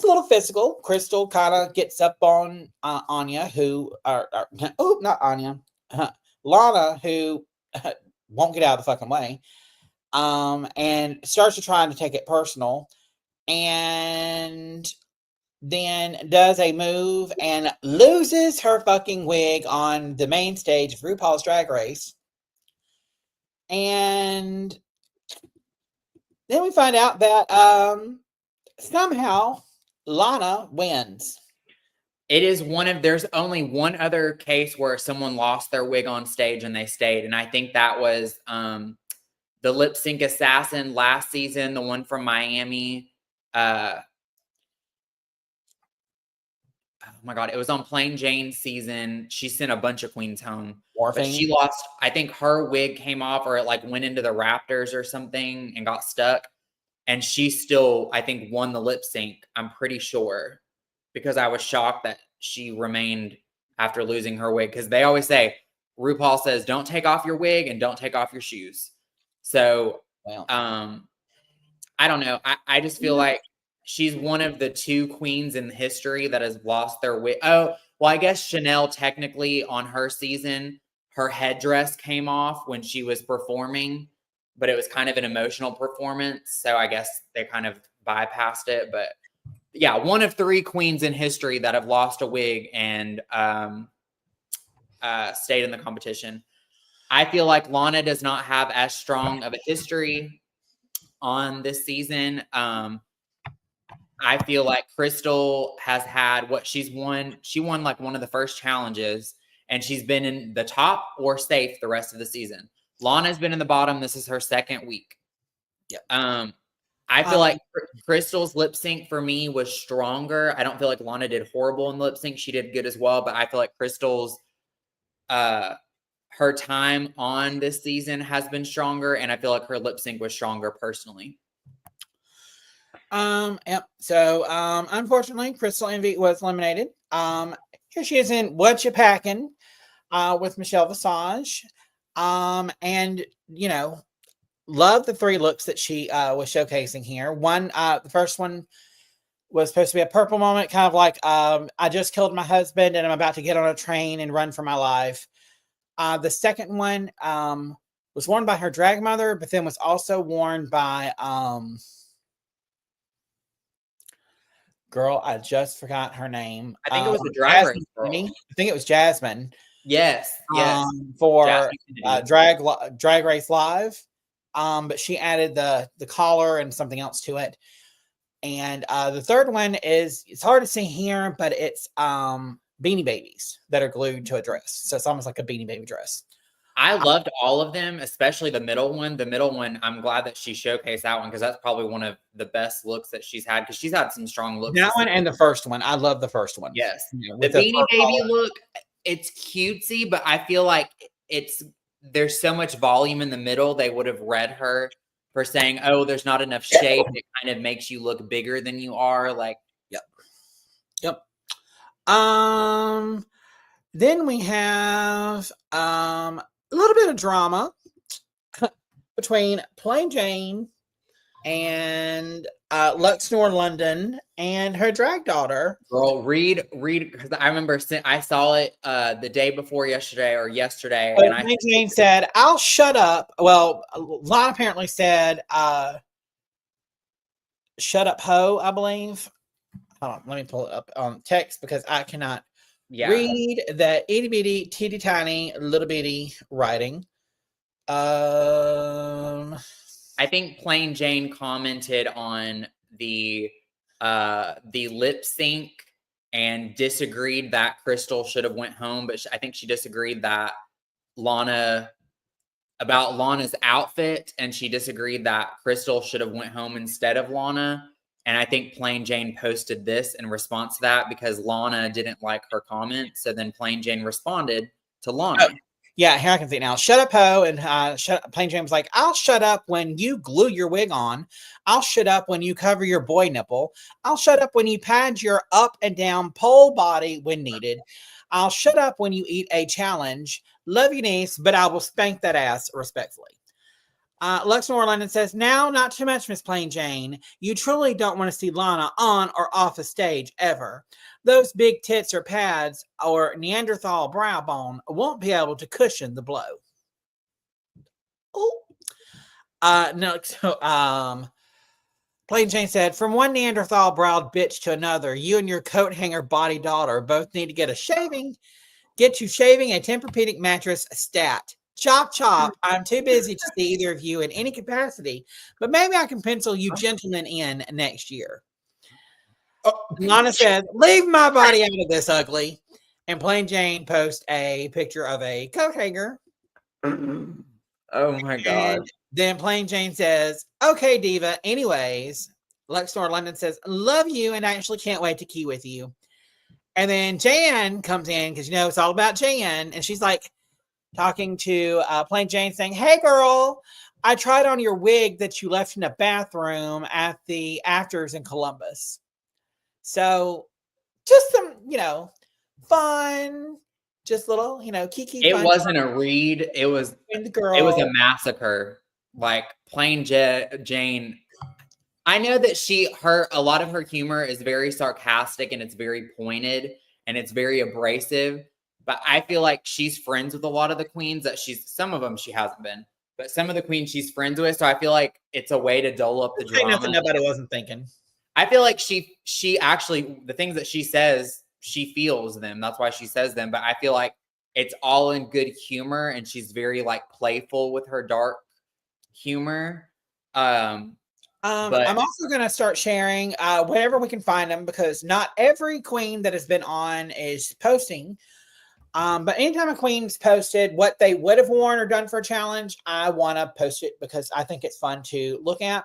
little physical. Crystal kind of gets up on Anya, who not Anya, Lana, who won't get out of the fucking way, and starts to try to take it personal, and then does a move and loses her fucking wig on the main stage of RuPaul's Drag Race. And then we find out that somehow Lana wins. It is there's only one other case where someone lost their wig on stage and they stayed. And I think that was the lip sync assassin last season, the one from Miami. Oh my God, it was on Plain Jane's season. She sent a bunch of queens home. But she lost, I think her wig came off, or it like went into the rafters or something and got stuck. And she still, I think, won the lip sync. I'm pretty sure, because I was shocked that she remained after losing her wig. Because they always say, RuPaul says, don't take off your wig and don't take off your shoes. So, I don't know. I just feel like she's one of the 2 queens in history that has lost their wig. Oh, well, I guess Chanel, technically on her season, her headdress came off when she was performing, but it was kind of an emotional performance. So I guess they kind of bypassed it. But yeah, one of 3 queens in history that have lost a wig and stayed in the competition. I feel like Lana does not have as strong of a history on this season. I feel like Crystal has had what she's won. She won like one of the first challenges, and she's been in the top or safe the rest of the season. Lana's been in the bottom. This is her 2nd week. Yep. I feel like Crystal's lip sync for me was stronger. I don't feel like Lana did horrible in lip sync. She did good as well, but I feel like Crystal's her time on this season has been stronger, and I feel like her lip sync was stronger personally. Yep. So, unfortunately, Crystal Envy was eliminated. Here she is in What You Packin', with Michelle Visage. And, you know, love the 3 looks that she, was showcasing here. One, the first one was supposed to be a purple moment, kind of like, I just killed my husband and I'm about to get on a train and run for my life. The second one, was worn by her drag mother, but then was also worn by, girl, I just forgot her name. I think it was the drag race girl. I think it was Jasmine. Yes. For Drag Race Live. But she added the collar and something else to it. And the third one is, it's hard to see here, but it's Beanie Babies that are glued to a dress. So it's almost like a Beanie Baby dress. I loved all of them, especially the middle one. The middle one, I'm glad that she showcased that one because that's probably one of the best looks that she's had because she's had some strong looks. That one and the first one. I love the first one. Yes. The Beanie Baby look, it's cutesy, but I feel like there's so much volume in the middle. They would have read her for saying, oh, there's not enough shape. It kind of makes you look bigger than you are. Like, Yep. Then we have a little bit of drama between Plain Jane and Luxnor London and her drag daughter. Girl, read, because I remember I saw it the day before yesterday. And Plain Jane said, I'll shut up. Well, Lana apparently said, shut up, ho, I believe. Hold on, let me pull it up on text because I cannot read that itty bitty, teeny tiny, little bitty writing. I think Plain Jane commented on the lip sync and disagreed that Crystal should have went home, but I think she disagreed that Lana's outfit, and she disagreed that Crystal should have went home instead of Lana. And I think Plain Jane posted this in response to that because Lana didn't like her comment. So then Plain Jane responded to Lana. Oh, yeah, here I can see it now. Shut up, ho. And Plain Jane was like, I'll shut up when you glue your wig on. I'll shut up when you cover your boy nipple. I'll shut up when you pad your up and down pole body when needed. I'll shut up when you eat a challenge. Love you, niece, but I will spank that ass respectfully. Luxnor London says, now, not too much, Miss Plain Jane. You truly don't want to see Lana on or off a stage ever. Those big tits or pads or Neanderthal brow bone won't be able to cushion the blow. Oh. Plain Jane said, from one Neanderthal browed bitch to another, you and your coat hanger body daughter both need to get you shaving a Tempur-Pedic mattress stat. Chop, chop. I'm too busy to see either of you in any capacity, but maybe I can pencil you gentlemen in next year. Lana says, leave my body out of this, ugly. And Plain Jane posts a picture of a coat hanger. Oh my God. And then Plain Jane says, okay, diva. Anyways, Luxnor London says, love you and I actually can't wait to key with you. And then Jan comes in because, it's all about Jan. And she's like, talking to Plain Jane saying, hey, girl, I tried on your wig that you left in a bathroom at the Afters in Columbus. So just some, fun, just little, kiki. It wasn't a read. It was a massacre. Like Plain Jane. I know that a lot of her humor is very sarcastic and it's very pointed and it's very abrasive. But I feel like she's friends with a lot of the queens some of them she hasn't been, but some of the queens she's friends with. So I feel like it's a way to dull up the drama. Nothing nobody wasn't thinking. I feel like she actually, the things that she says, she feels them. That's why she says them. But I feel like it's all in good humor, and she's very like playful with her dark humor. But I'm also going to start sharing wherever we can find them, because not every queen that has been on is posting. But anytime a queen's posted what they would have worn or done for a challenge, I want to post it because I think it's fun to look at.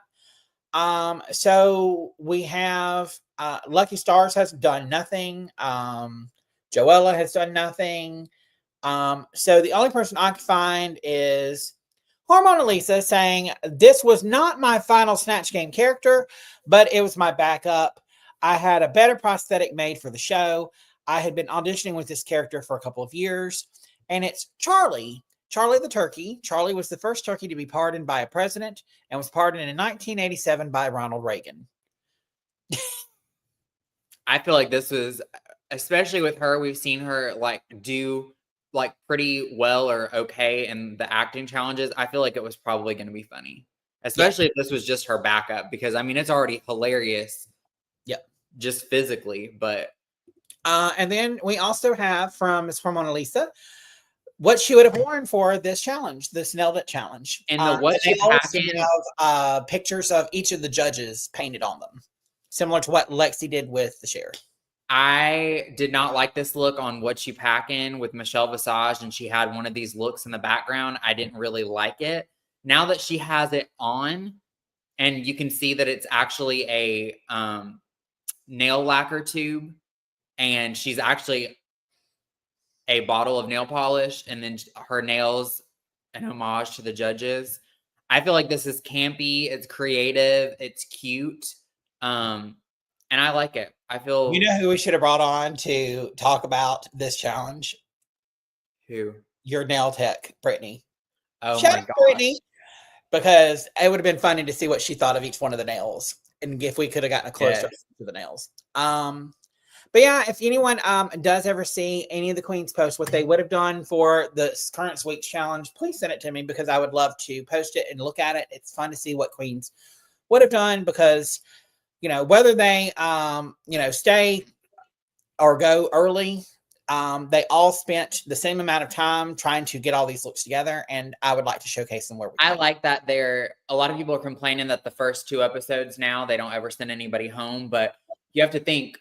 So we have Lucky Stars has done nothing. Joella has done nothing. So the only person I can find is Hormona Lisa saying, "This was not my final Snatch Game character, but it was my backup. I had a better prosthetic made for the show. I had been auditioning with this character for a couple of years, and it's Charlie. Charlie the turkey. Charlie was the first turkey to be pardoned by a president and was pardoned in 1987 by Ronald Reagan." I feel like this was, especially with her, we've seen her like do like pretty well or okay in the acting challenges. I feel like it was probably going to be funny, especially if this was just her backup, because I mean, it's already hilarious. Yep. Just physically, but. And then we also have from Miss Mona Lisa what she would have worn for this challenge, this Nailed It challenge. And the what they she also packing, have pictures of each of the judges painted on them, similar to what Lexi did with the Cher. I did not like this look on What You Packin' with Michelle Visage, and she had one of these looks in the background. I didn't really like it. Now that she has it on, and you can see that it's actually a nail lacquer tube, and she's actually a bottle of nail polish, and then her nails, an homage to the judges. I feel like this is campy, it's creative, it's cute, and I like it. I feel. You know who we should have brought on to talk about this challenge? Who? Your nail tech, Brittany. Oh Shout my out god! Brittany, because it would have been funny to see what she thought of each one of the nails, and if we could have gotten a closer to the nails. But yeah, if anyone does ever see any of the queens post what they would have done for the current week's challenge, please send it to me, because I would love to post it and look at it. It's fun to see what queens would have done, because whether they stay or go early, they all spent the same amount of time trying to get all these looks together, and I would like to showcase them where we can. I like that a lot of people are complaining that the first 2 episodes now they don't ever send anybody home, but you have to think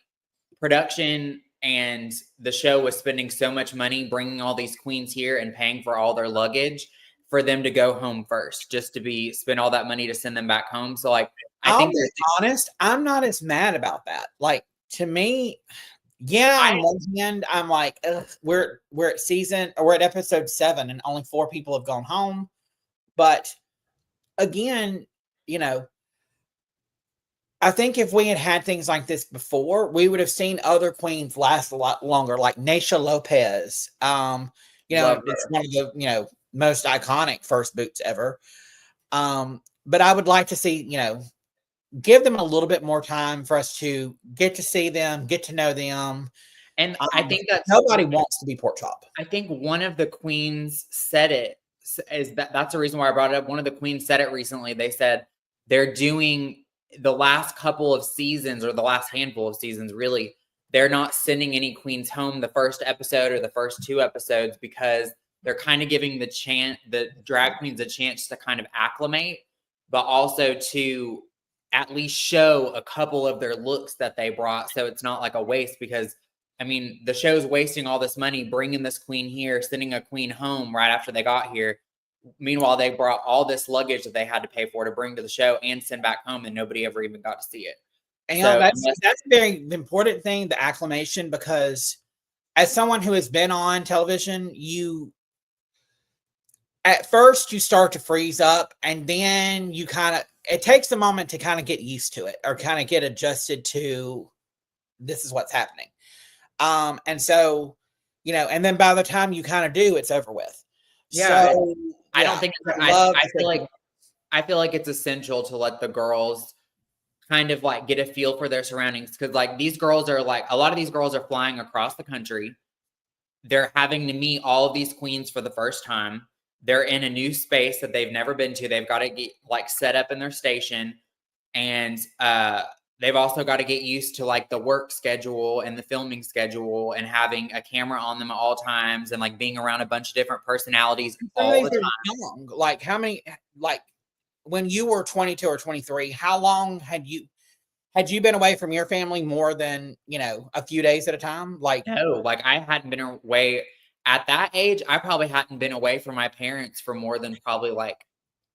production and the show was spending so much money bringing all these queens here and paying for all their luggage for them to go home first, just to spend all that money to send them back home. So like, I'll be honest, I'm not as mad about that. Like, to me, yeah, on one hand, I'm like, ugh, we're at episode 7 and only 4 people have gone home. But again, I think if we had had things like this before, we would have seen other queens last a lot longer, like Naysha Lopez. It's one of the most iconic first boots ever. But I would like to see, give them a little bit more time for us to get to see them, get to know them. And I think that nobody wants to be pork chop. I think one of the queens said it, that's the reason why I brought it up. One of the queens said it recently. They said they're doing the last couple of seasons, or the last handful of seasons, really, they're not sending any queens home the first episode or the first 2 episodes, because they're kind of giving the drag queens a chance to kind of acclimate, but also to at least show a couple of their looks that they brought. So it's not like a waste, because I mean, the show's wasting all this money bringing this queen here, sending a queen home right after they got here. Meanwhile, they brought all this luggage that they had to pay for to bring to the show and send back home, and nobody ever even got to see it. And that's a very important thing, the acclimation, because as someone who has been on television, at first you start to freeze up, and then it takes a moment to kind of get used to it, or kind of get adjusted to this is what's happening. And so, and then by the time you kind of do, it's over with. Yeah. So, I don't think I feel like it's essential to let the girls kind of like get a feel for their surroundings, because like these girls are like, a lot of these girls are flying across the country. They're having to meet all of these queens for the first time. They're in a new space that they've never been to. They've got to get like set up in their station, and they've also got to get used to like the work schedule and the filming schedule and having a camera on them at all times and like being around a bunch of different personalities all the time. Young. Like how many, like when you were 22 or 23, how long had you been away from your family more than, a few days at a time? Like, no, like I hadn't been away at that age. I probably hadn't been away from my parents for more than probably like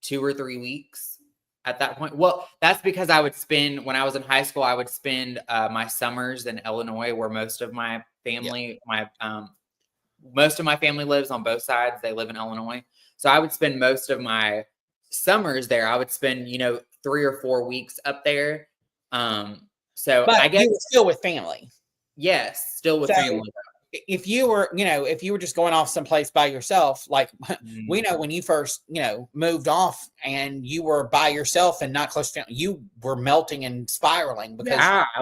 2 or 3 weeks at that point. Well, that's because I would spend, when I was in high school, I would spend my summers in Illinois, where most of my family, most of my family lives on both sides. They live in Illinois. So I would spend most of my summers there. I would spend, 3 or 4 weeks up there. So but I guess you were still with family. Yes, still with family. If you were, if you were just going off someplace by yourself, like we know when you first, moved off and you were by yourself and not close to family, you were melting and spiraling because I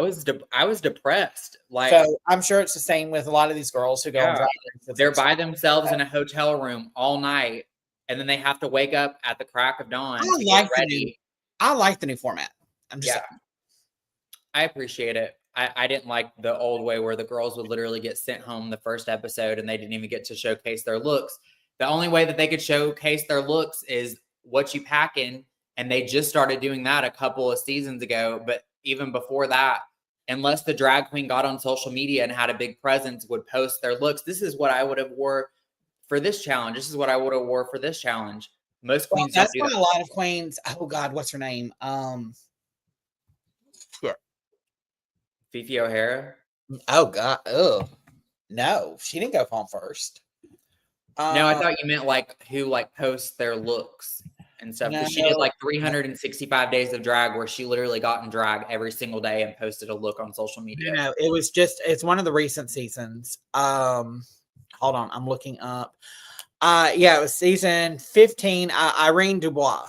was depressed. Like, so I'm sure it's the same with a lot of these girls who go on Drag Race. They're by themselves in a hotel room all night, and then they have to wake up at the crack of dawn to get ready. I like the new format. I'm just saying. I appreciate it. I didn't like the old way where the girls would literally get sent home the first episode and they didn't even get to showcase their looks. The only way that they could showcase their looks is what you pack in. And they just started doing that a couple of seasons ago. But even before that, unless the drag queen got on social media and had a big presence, would post their looks. This is what I would have wore for this challenge. This is what I would have wore for this challenge. Most queens that's don't do that. A lot of queens. Oh God, what's her name? Fifi O'Hara. Oh God. Oh no, she didn't go home first. No, I thought you meant like who like posts their looks and stuff. No, she did like 365 days of drag where she literally got in drag every single day and posted a look on social media. No, it was it's one of the recent seasons. Hold on, I'm looking up. Yeah, it was season 15. Irene Dubois.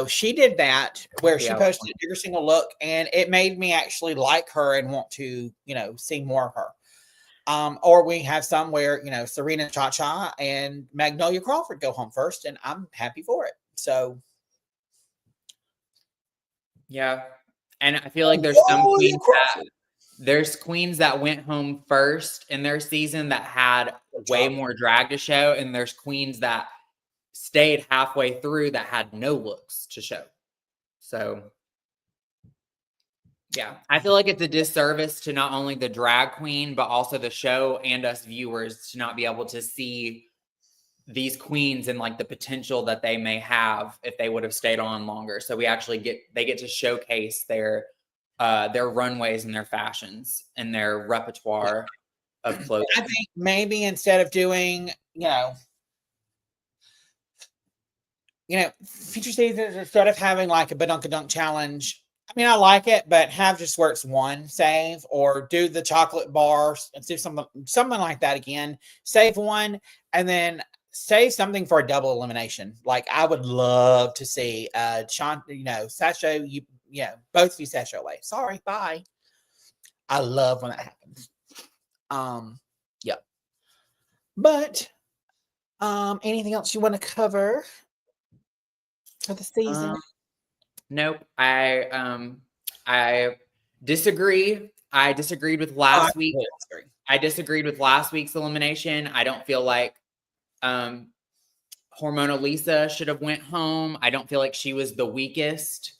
She did that where she posted every single look, and it made me actually like her and want to, see more of her. Or we have some where, Serena Cha-Cha and Magnolia Crawford go home first, and I'm happy for it. So. Yeah. And I feel like there's there's queens that went home first in their season that had way more drag to show. And there's queens that stayed halfway through that had no looks to show. So yeah, I feel like it's a disservice to not only the drag queen, but also the show and us viewers to not be able to see these queens and like the potential that they may have if they would have stayed on longer. So we actually get to showcase their runways and their fashions and their repertoire of clothing. I think maybe instead of doing, future seasons, instead of having like a badunkadunk challenge, I mean, I like it, but have just where it's one save, or do the chocolate bars and do something like that again. Save one and then save something for a double elimination. Like I would love to see Sasha, both of you Sasha away. Sorry, bye. I love when that happens. Yeah. But anything else you want to cover for the season? Nope. I disagree. I disagreed with last week. I disagreed with last week's elimination. I don't feel like Hormonal Lisa should have went home. I don't feel like she was the weakest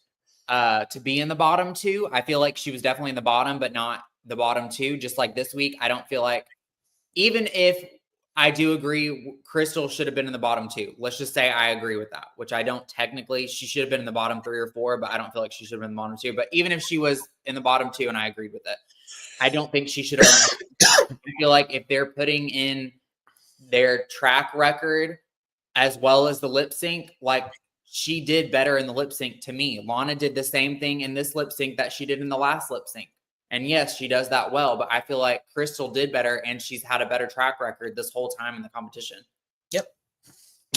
to be in the bottom two. I feel like she was definitely in the bottom, but not the bottom two. Just like this week, I don't feel like, even if I do agree Crystal should have been in the bottom two. Let's just say I agree with that, which I don't technically. She should have been in the bottom 3 or 4, but I don't feel like she should have been in the bottom 2. But even if she was in the bottom 2 and I agreed with it, I don't think she should have. I feel like if they're putting in their track record as well as the lip sync, like she did better in the lip sync to me. Lana did the same thing in this lip sync that she did in the last lip sync. And yes, she does that well, but I feel like Crystal did better and she's had a better track record this whole time in the competition. Yep.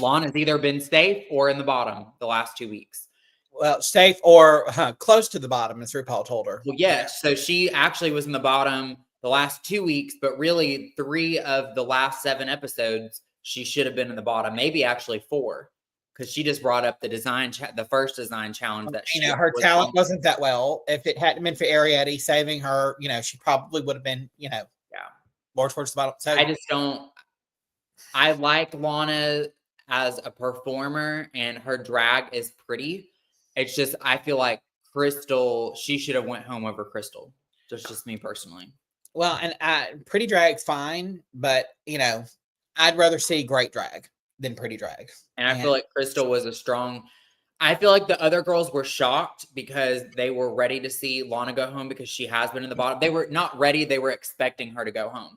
Lana's either been safe or in the bottom the last 2 weeks. Well, safe or close to the bottom, as RuPaul told her. Well, yes. So she actually was in the bottom the last 2 weeks, but really 3 of the last 7 episodes, she should have been in the bottom, maybe actually 4. because she just brought up the the first design challenge that she, her talent wasn't that well. If it hadn't been for Ariete saving her, she probably would have been, more towards the bottom. So I just don't. I like Lana as a performer, and her drag is pretty. It's just I feel like Crystal, she should have went home over Crystal. That's just me personally. Well, and pretty drag's fine, but I'd rather see great drag than pretty drag. And I feel like Crystal was a strong. I feel like the other girls were shocked because they were ready to see Lana go home because she has been in the bottom. They were not ready. They were expecting her to go home.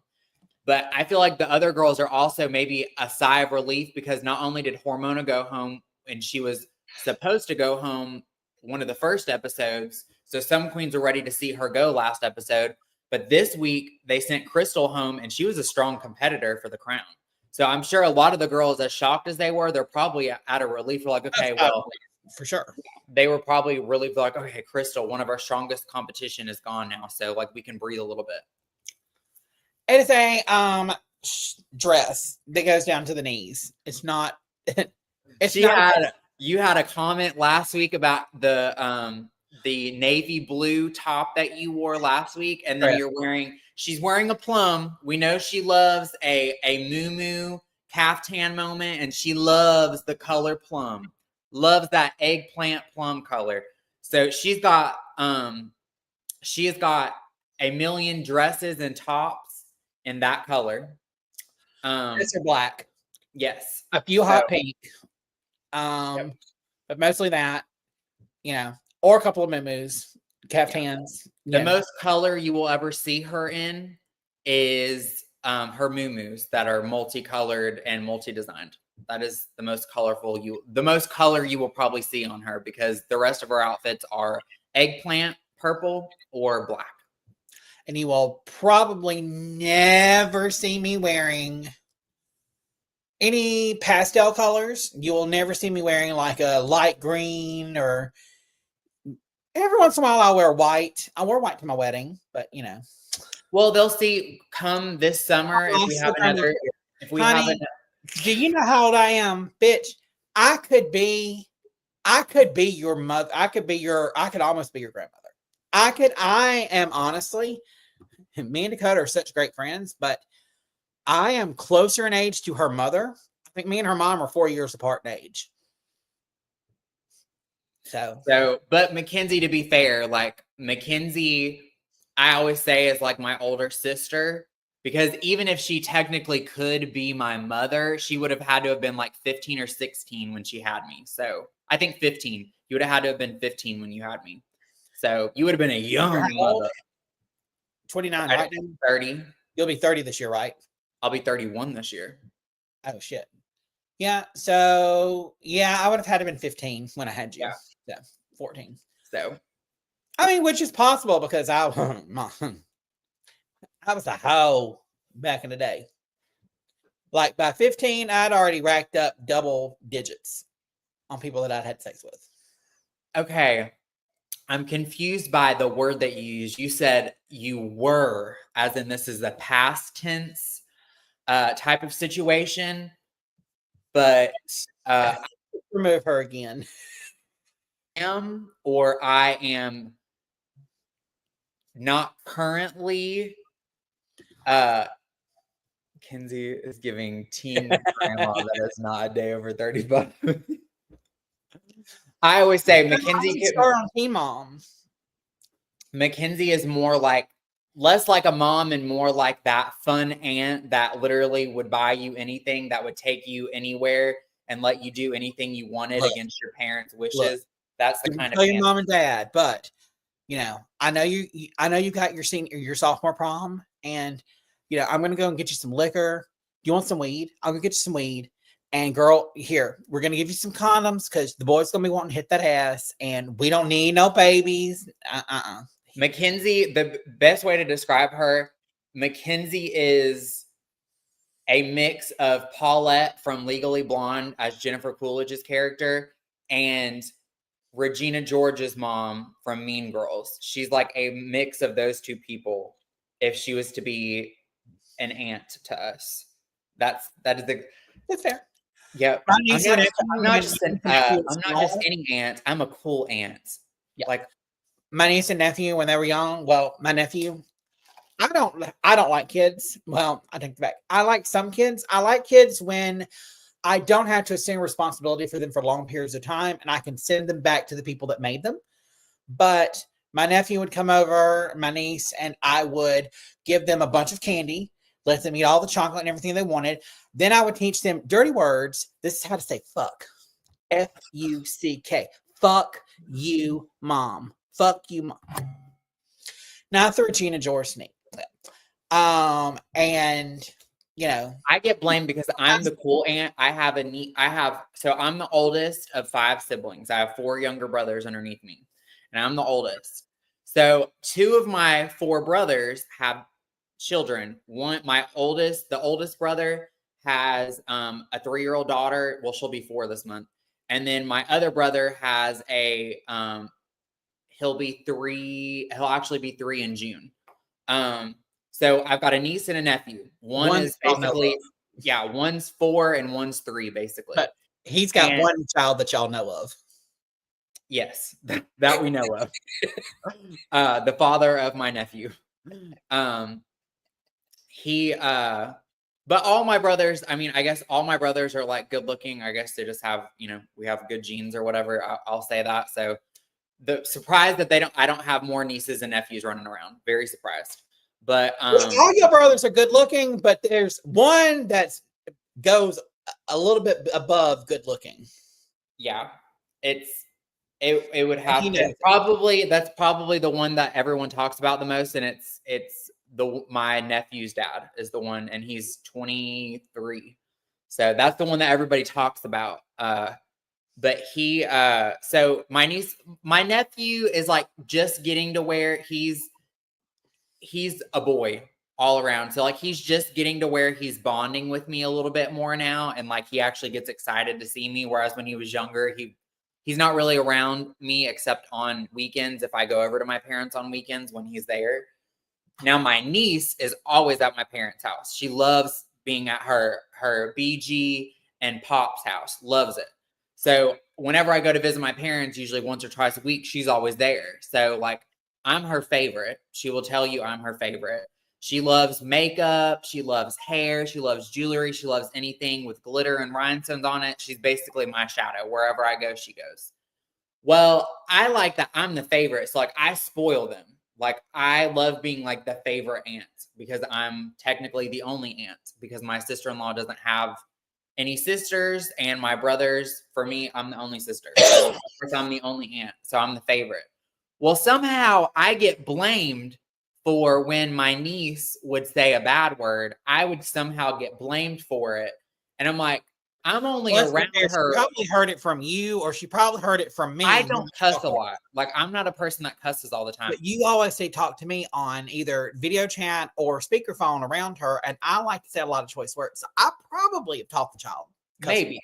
But I feel like the other girls are also maybe a sigh of relief because not only did Hormona go home and she was supposed to go home one of the first episodes, so some queens were ready to see her go last episode. But this week they sent Crystal home and she was a strong competitor for the crown. So I'm sure a lot of the girls, as shocked as they were, they're probably out of relief. They're like, okay, well, for sure. They were probably really like, okay, Crystal, one of our strongest competition is gone now. So like we can breathe a little bit. It is a dress that goes down to the knees. It's not. You had a comment last week about the navy blue top that you wore last week, and then she's wearing a plum. We know she loves a muumuu caftan moment, and she loves the color plum. Loves that eggplant plum color. So she has got a million dresses and tops in that color. It's black. Yes. A few hot pink. But mostly that, or a couple of muumuus, caftans. The most color you will ever see her in is her muumuus that are multicolored and multi-designed. That is the most colorful the most color you will probably see on her, because the rest of her outfits are eggplant, purple, or black. And you will probably never see me wearing any pastel colors. You will never see me wearing like a light green, or every once in a while I'll wear white. I wore white to my wedding, but Well, they'll see come this summer if we have another. Do you know how old I am, bitch? I could be your mother. I could almost be your grandmother. I am honestly, me and Dakota are such great friends, but I am closer in age to her mother. I think me and her mom are 4 years apart in age. But Mackenzie, to be fair, like Mackenzie, I always say is like my older sister, because even if she technically could be my mother, she would have had to have been like 15 or 16 when she had me. So I think 15. You would have had to have been 15 when you had me. So you would have been a young mother. 29, right? 30. You'll be 30 this year, right? I'll be 31 this year. Oh, shit. Yeah. So, I would have had to been 15 when I had you. Yeah. 14. So, I mean, which is possible because I was a hoe back in the day. Like by 15, I'd already racked up double digits on people that I'd had sex with. Okay. I'm confused by the word that you used. You said you were, as in this is a past tense type of situation. But remove her again. I am not currently. Kenzie is giving teen grandma that is not a day over 35. I always say Mackenzie on Teen Mom. Mackenzie is more like less like a mom and more like that fun aunt that literally would buy you anything, that would take you anywhere and let you do anything you wanted against your parents' wishes. That's the kind of your mom and dad, but I know you got your sophomore prom, and I'm gonna go and get you some liquor. Do you want some weed? I'm gonna get you some weed. And girl, here, we're going to give you some condoms because the boy's going to be wanting to hit that ass, and we don't need no babies. Mackenzie, the best way to describe her, Mackenzie is a mix of Paulette from Legally Blonde as Jennifer Coolidge's character and Regina George's mom from Mean Girls. She's like a mix of those two people if she was to be an aunt to us. That's fair. Yep. My I'm niece not and just, nephew, I'm when not my just niece an, and nephew was I'm not just small. any aunt. I'm a cool aunt. Yeah. Like, My niece and nephew, when they were young, well, my nephew, I don't like kids. Well, I take it back. I like some kids. I like kids when I don't have to assume responsibility for them for long periods of time and I can send them back to the people that made them. But my nephew would come over, my niece, and I would give them a bunch of candy, let them eat all the chocolate and everything they wanted. Then I would teach them dirty words. This is how to say fuck. Fuck. Fuck you, mom. Fuck you, mom. Not through Gina George sneak. And you know, I get blamed because I'm the cool aunt. So I'm the oldest of 5 siblings. I have 4 younger brothers underneath me, and I'm the oldest. So 2 of my 4 brothers have children. The oldest brother has a 3-year-old daughter. Well, she'll be 4 this month. And then my other brother has he'll actually be 3 in June. So I've got a niece and a nephew. One is basically, one's 4 and one's 3, basically. But he's got one child that y'all know of. Yes, that we know of. The father of my nephew. But all my brothers, I mean, I guess all my brothers are like good looking. I guess they just have, we have good genes or whatever. I'll say that. So the surprise that I don't have more nieces and nephews running around. Very surprised. But all your brothers are good looking, but there's one that goes a little bit above good looking. Yeah, it would have to that's probably the one that everyone talks about the most, and it's my nephew's dad is the one, and he's 23, so that's the one that everybody talks about. But so my nephew is like just getting to where he's a boy all around. So like he's just getting to where he's bonding with me a little bit more now, and like he actually gets excited to see me. Whereas when he was younger, he's not really around me except on weekends if I go over to my parents on weekends when he's there. Now my niece is always at my parents' house. She loves being at her BG and Pop's house. Loves it. So whenever I go to visit my parents, usually once or twice a week, she's always there. So like I'm her favorite. She will tell you I'm her favorite. She loves makeup. She loves hair. She loves jewelry. She loves anything with glitter and rhinestones on it. She's basically my shadow. Wherever I go, she goes. Well, I like that I'm the favorite. So like I spoil them. Like I love being like the favorite aunt because I'm technically the only aunt because my sister-in-law doesn't have any sisters, and my brothers, for me, I'm the only sister. So of course I'm the only aunt. So I'm the favorite. Well, somehow I get blamed for when my niece would say a bad word, I would somehow get blamed for it. And I'm like, I'm only around her. She probably heard it from you, or she probably heard it from me. I don't cuss a lot. Like I'm not a person that cusses all the time. But you always say talk to me on either video chat or speakerphone around her, and I like to say a lot of choice words. So I probably have taught the child. Maybe.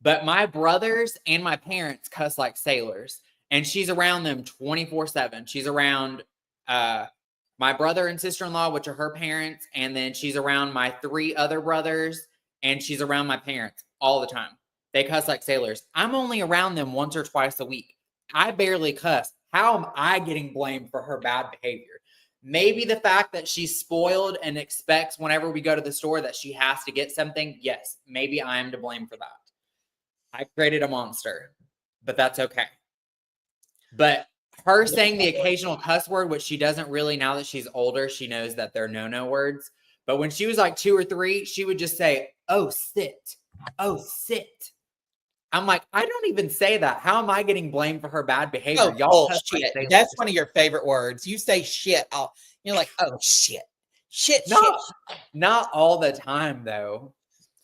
But my brothers and my parents cuss like sailors, and she's around them 24/7. She's around my brother and sister-in-law, which are her parents, and then she's around my 3 other brothers, and she's around my parents all the time. They cuss like sailors. I'm only around them once or twice a week. I barely cuss. How am I getting blamed for her bad behavior? Maybe the fact that she's spoiled and expects whenever we go to the store that she has to get something. Yes, maybe I am to blame for that. I created a monster, but that's okay. But her saying the occasional cuss word, which she doesn't really, now that she's older, she knows that they're no words. But when she was like 2 or 3, she would just say, "Oh, sit. Oh, sit." I'm like, I don't even say that. How am I getting blamed for her bad behavior? Y'all shit. Like that's one of your favorite words. You say shit. You're like, oh shit. Shit. Not all the time though.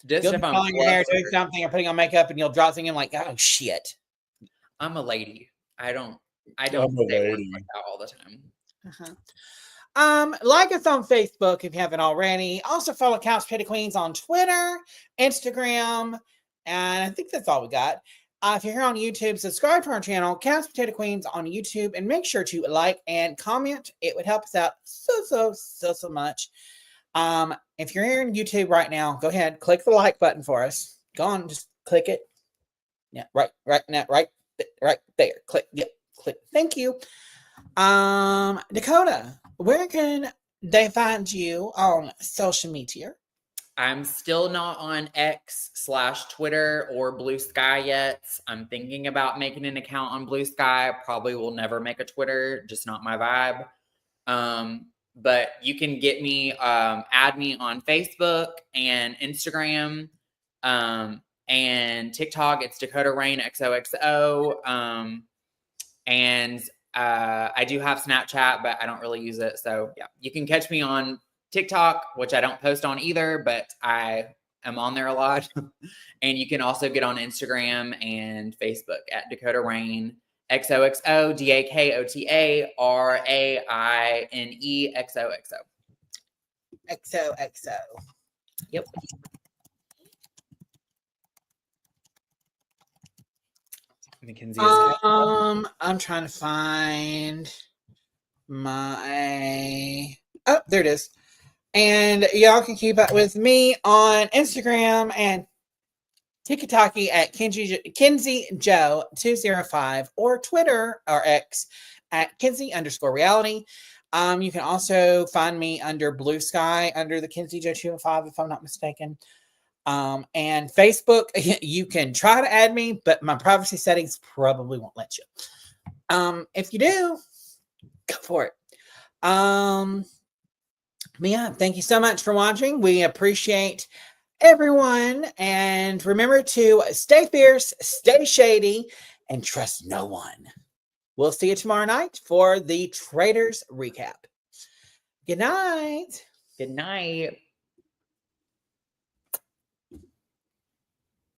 Just you'll if I'm your hair doing something or putting on makeup and you'll draw something like, oh shit. I'm a lady. I don't say words like that all the time. Like us on Facebook if you haven't already. Also follow Couch Petty Queens on Twitter, Instagram, and I think that's all we got. If you're here on YouTube, subscribe to our channel, Couch Potato Queens on YouTube, and make sure to like and comment. It would help us out so much. If you're here on YouTube right now, go ahead, click the like button for us. Go on, just click it. Yeah, right now, right there. Click. Yep, click. Thank you. Dakota, where can they find you on social media? I'm still not on X/Twitter or Blue Sky yet. I'm thinking about making an account on Blue Sky. Probably will never make a Twitter, just not my vibe. But you can get me, add me on Facebook and Instagram, and TikTok. It's Dakota Rain XOXO. And I do have Snapchat, but I don't really use it. So yeah, you can catch me on TikTok, which I don't post on either, but I am on there a lot. And you can also get on Instagram and Facebook at Dakota Rain XOXO DAKOTA RAINE XOXO. Yep. Mackenzie is I'm trying to find my. Oh, there it is. And y'all can keep up with me on Instagram and TikTok at Kenzie Joe 205 or Twitter or X at Kenzie_reality. You can also find me under Blue Sky under the Kenzie Joe 205 if I'm not mistaken. And Facebook, you can try to add me, but my privacy settings probably won't let you. If you do, go for it. Yeah, thank you so much for watching. We appreciate everyone. And remember to stay fierce, stay shady, and trust no one. We'll see you tomorrow night for the Traders Recap. Good night. Good night.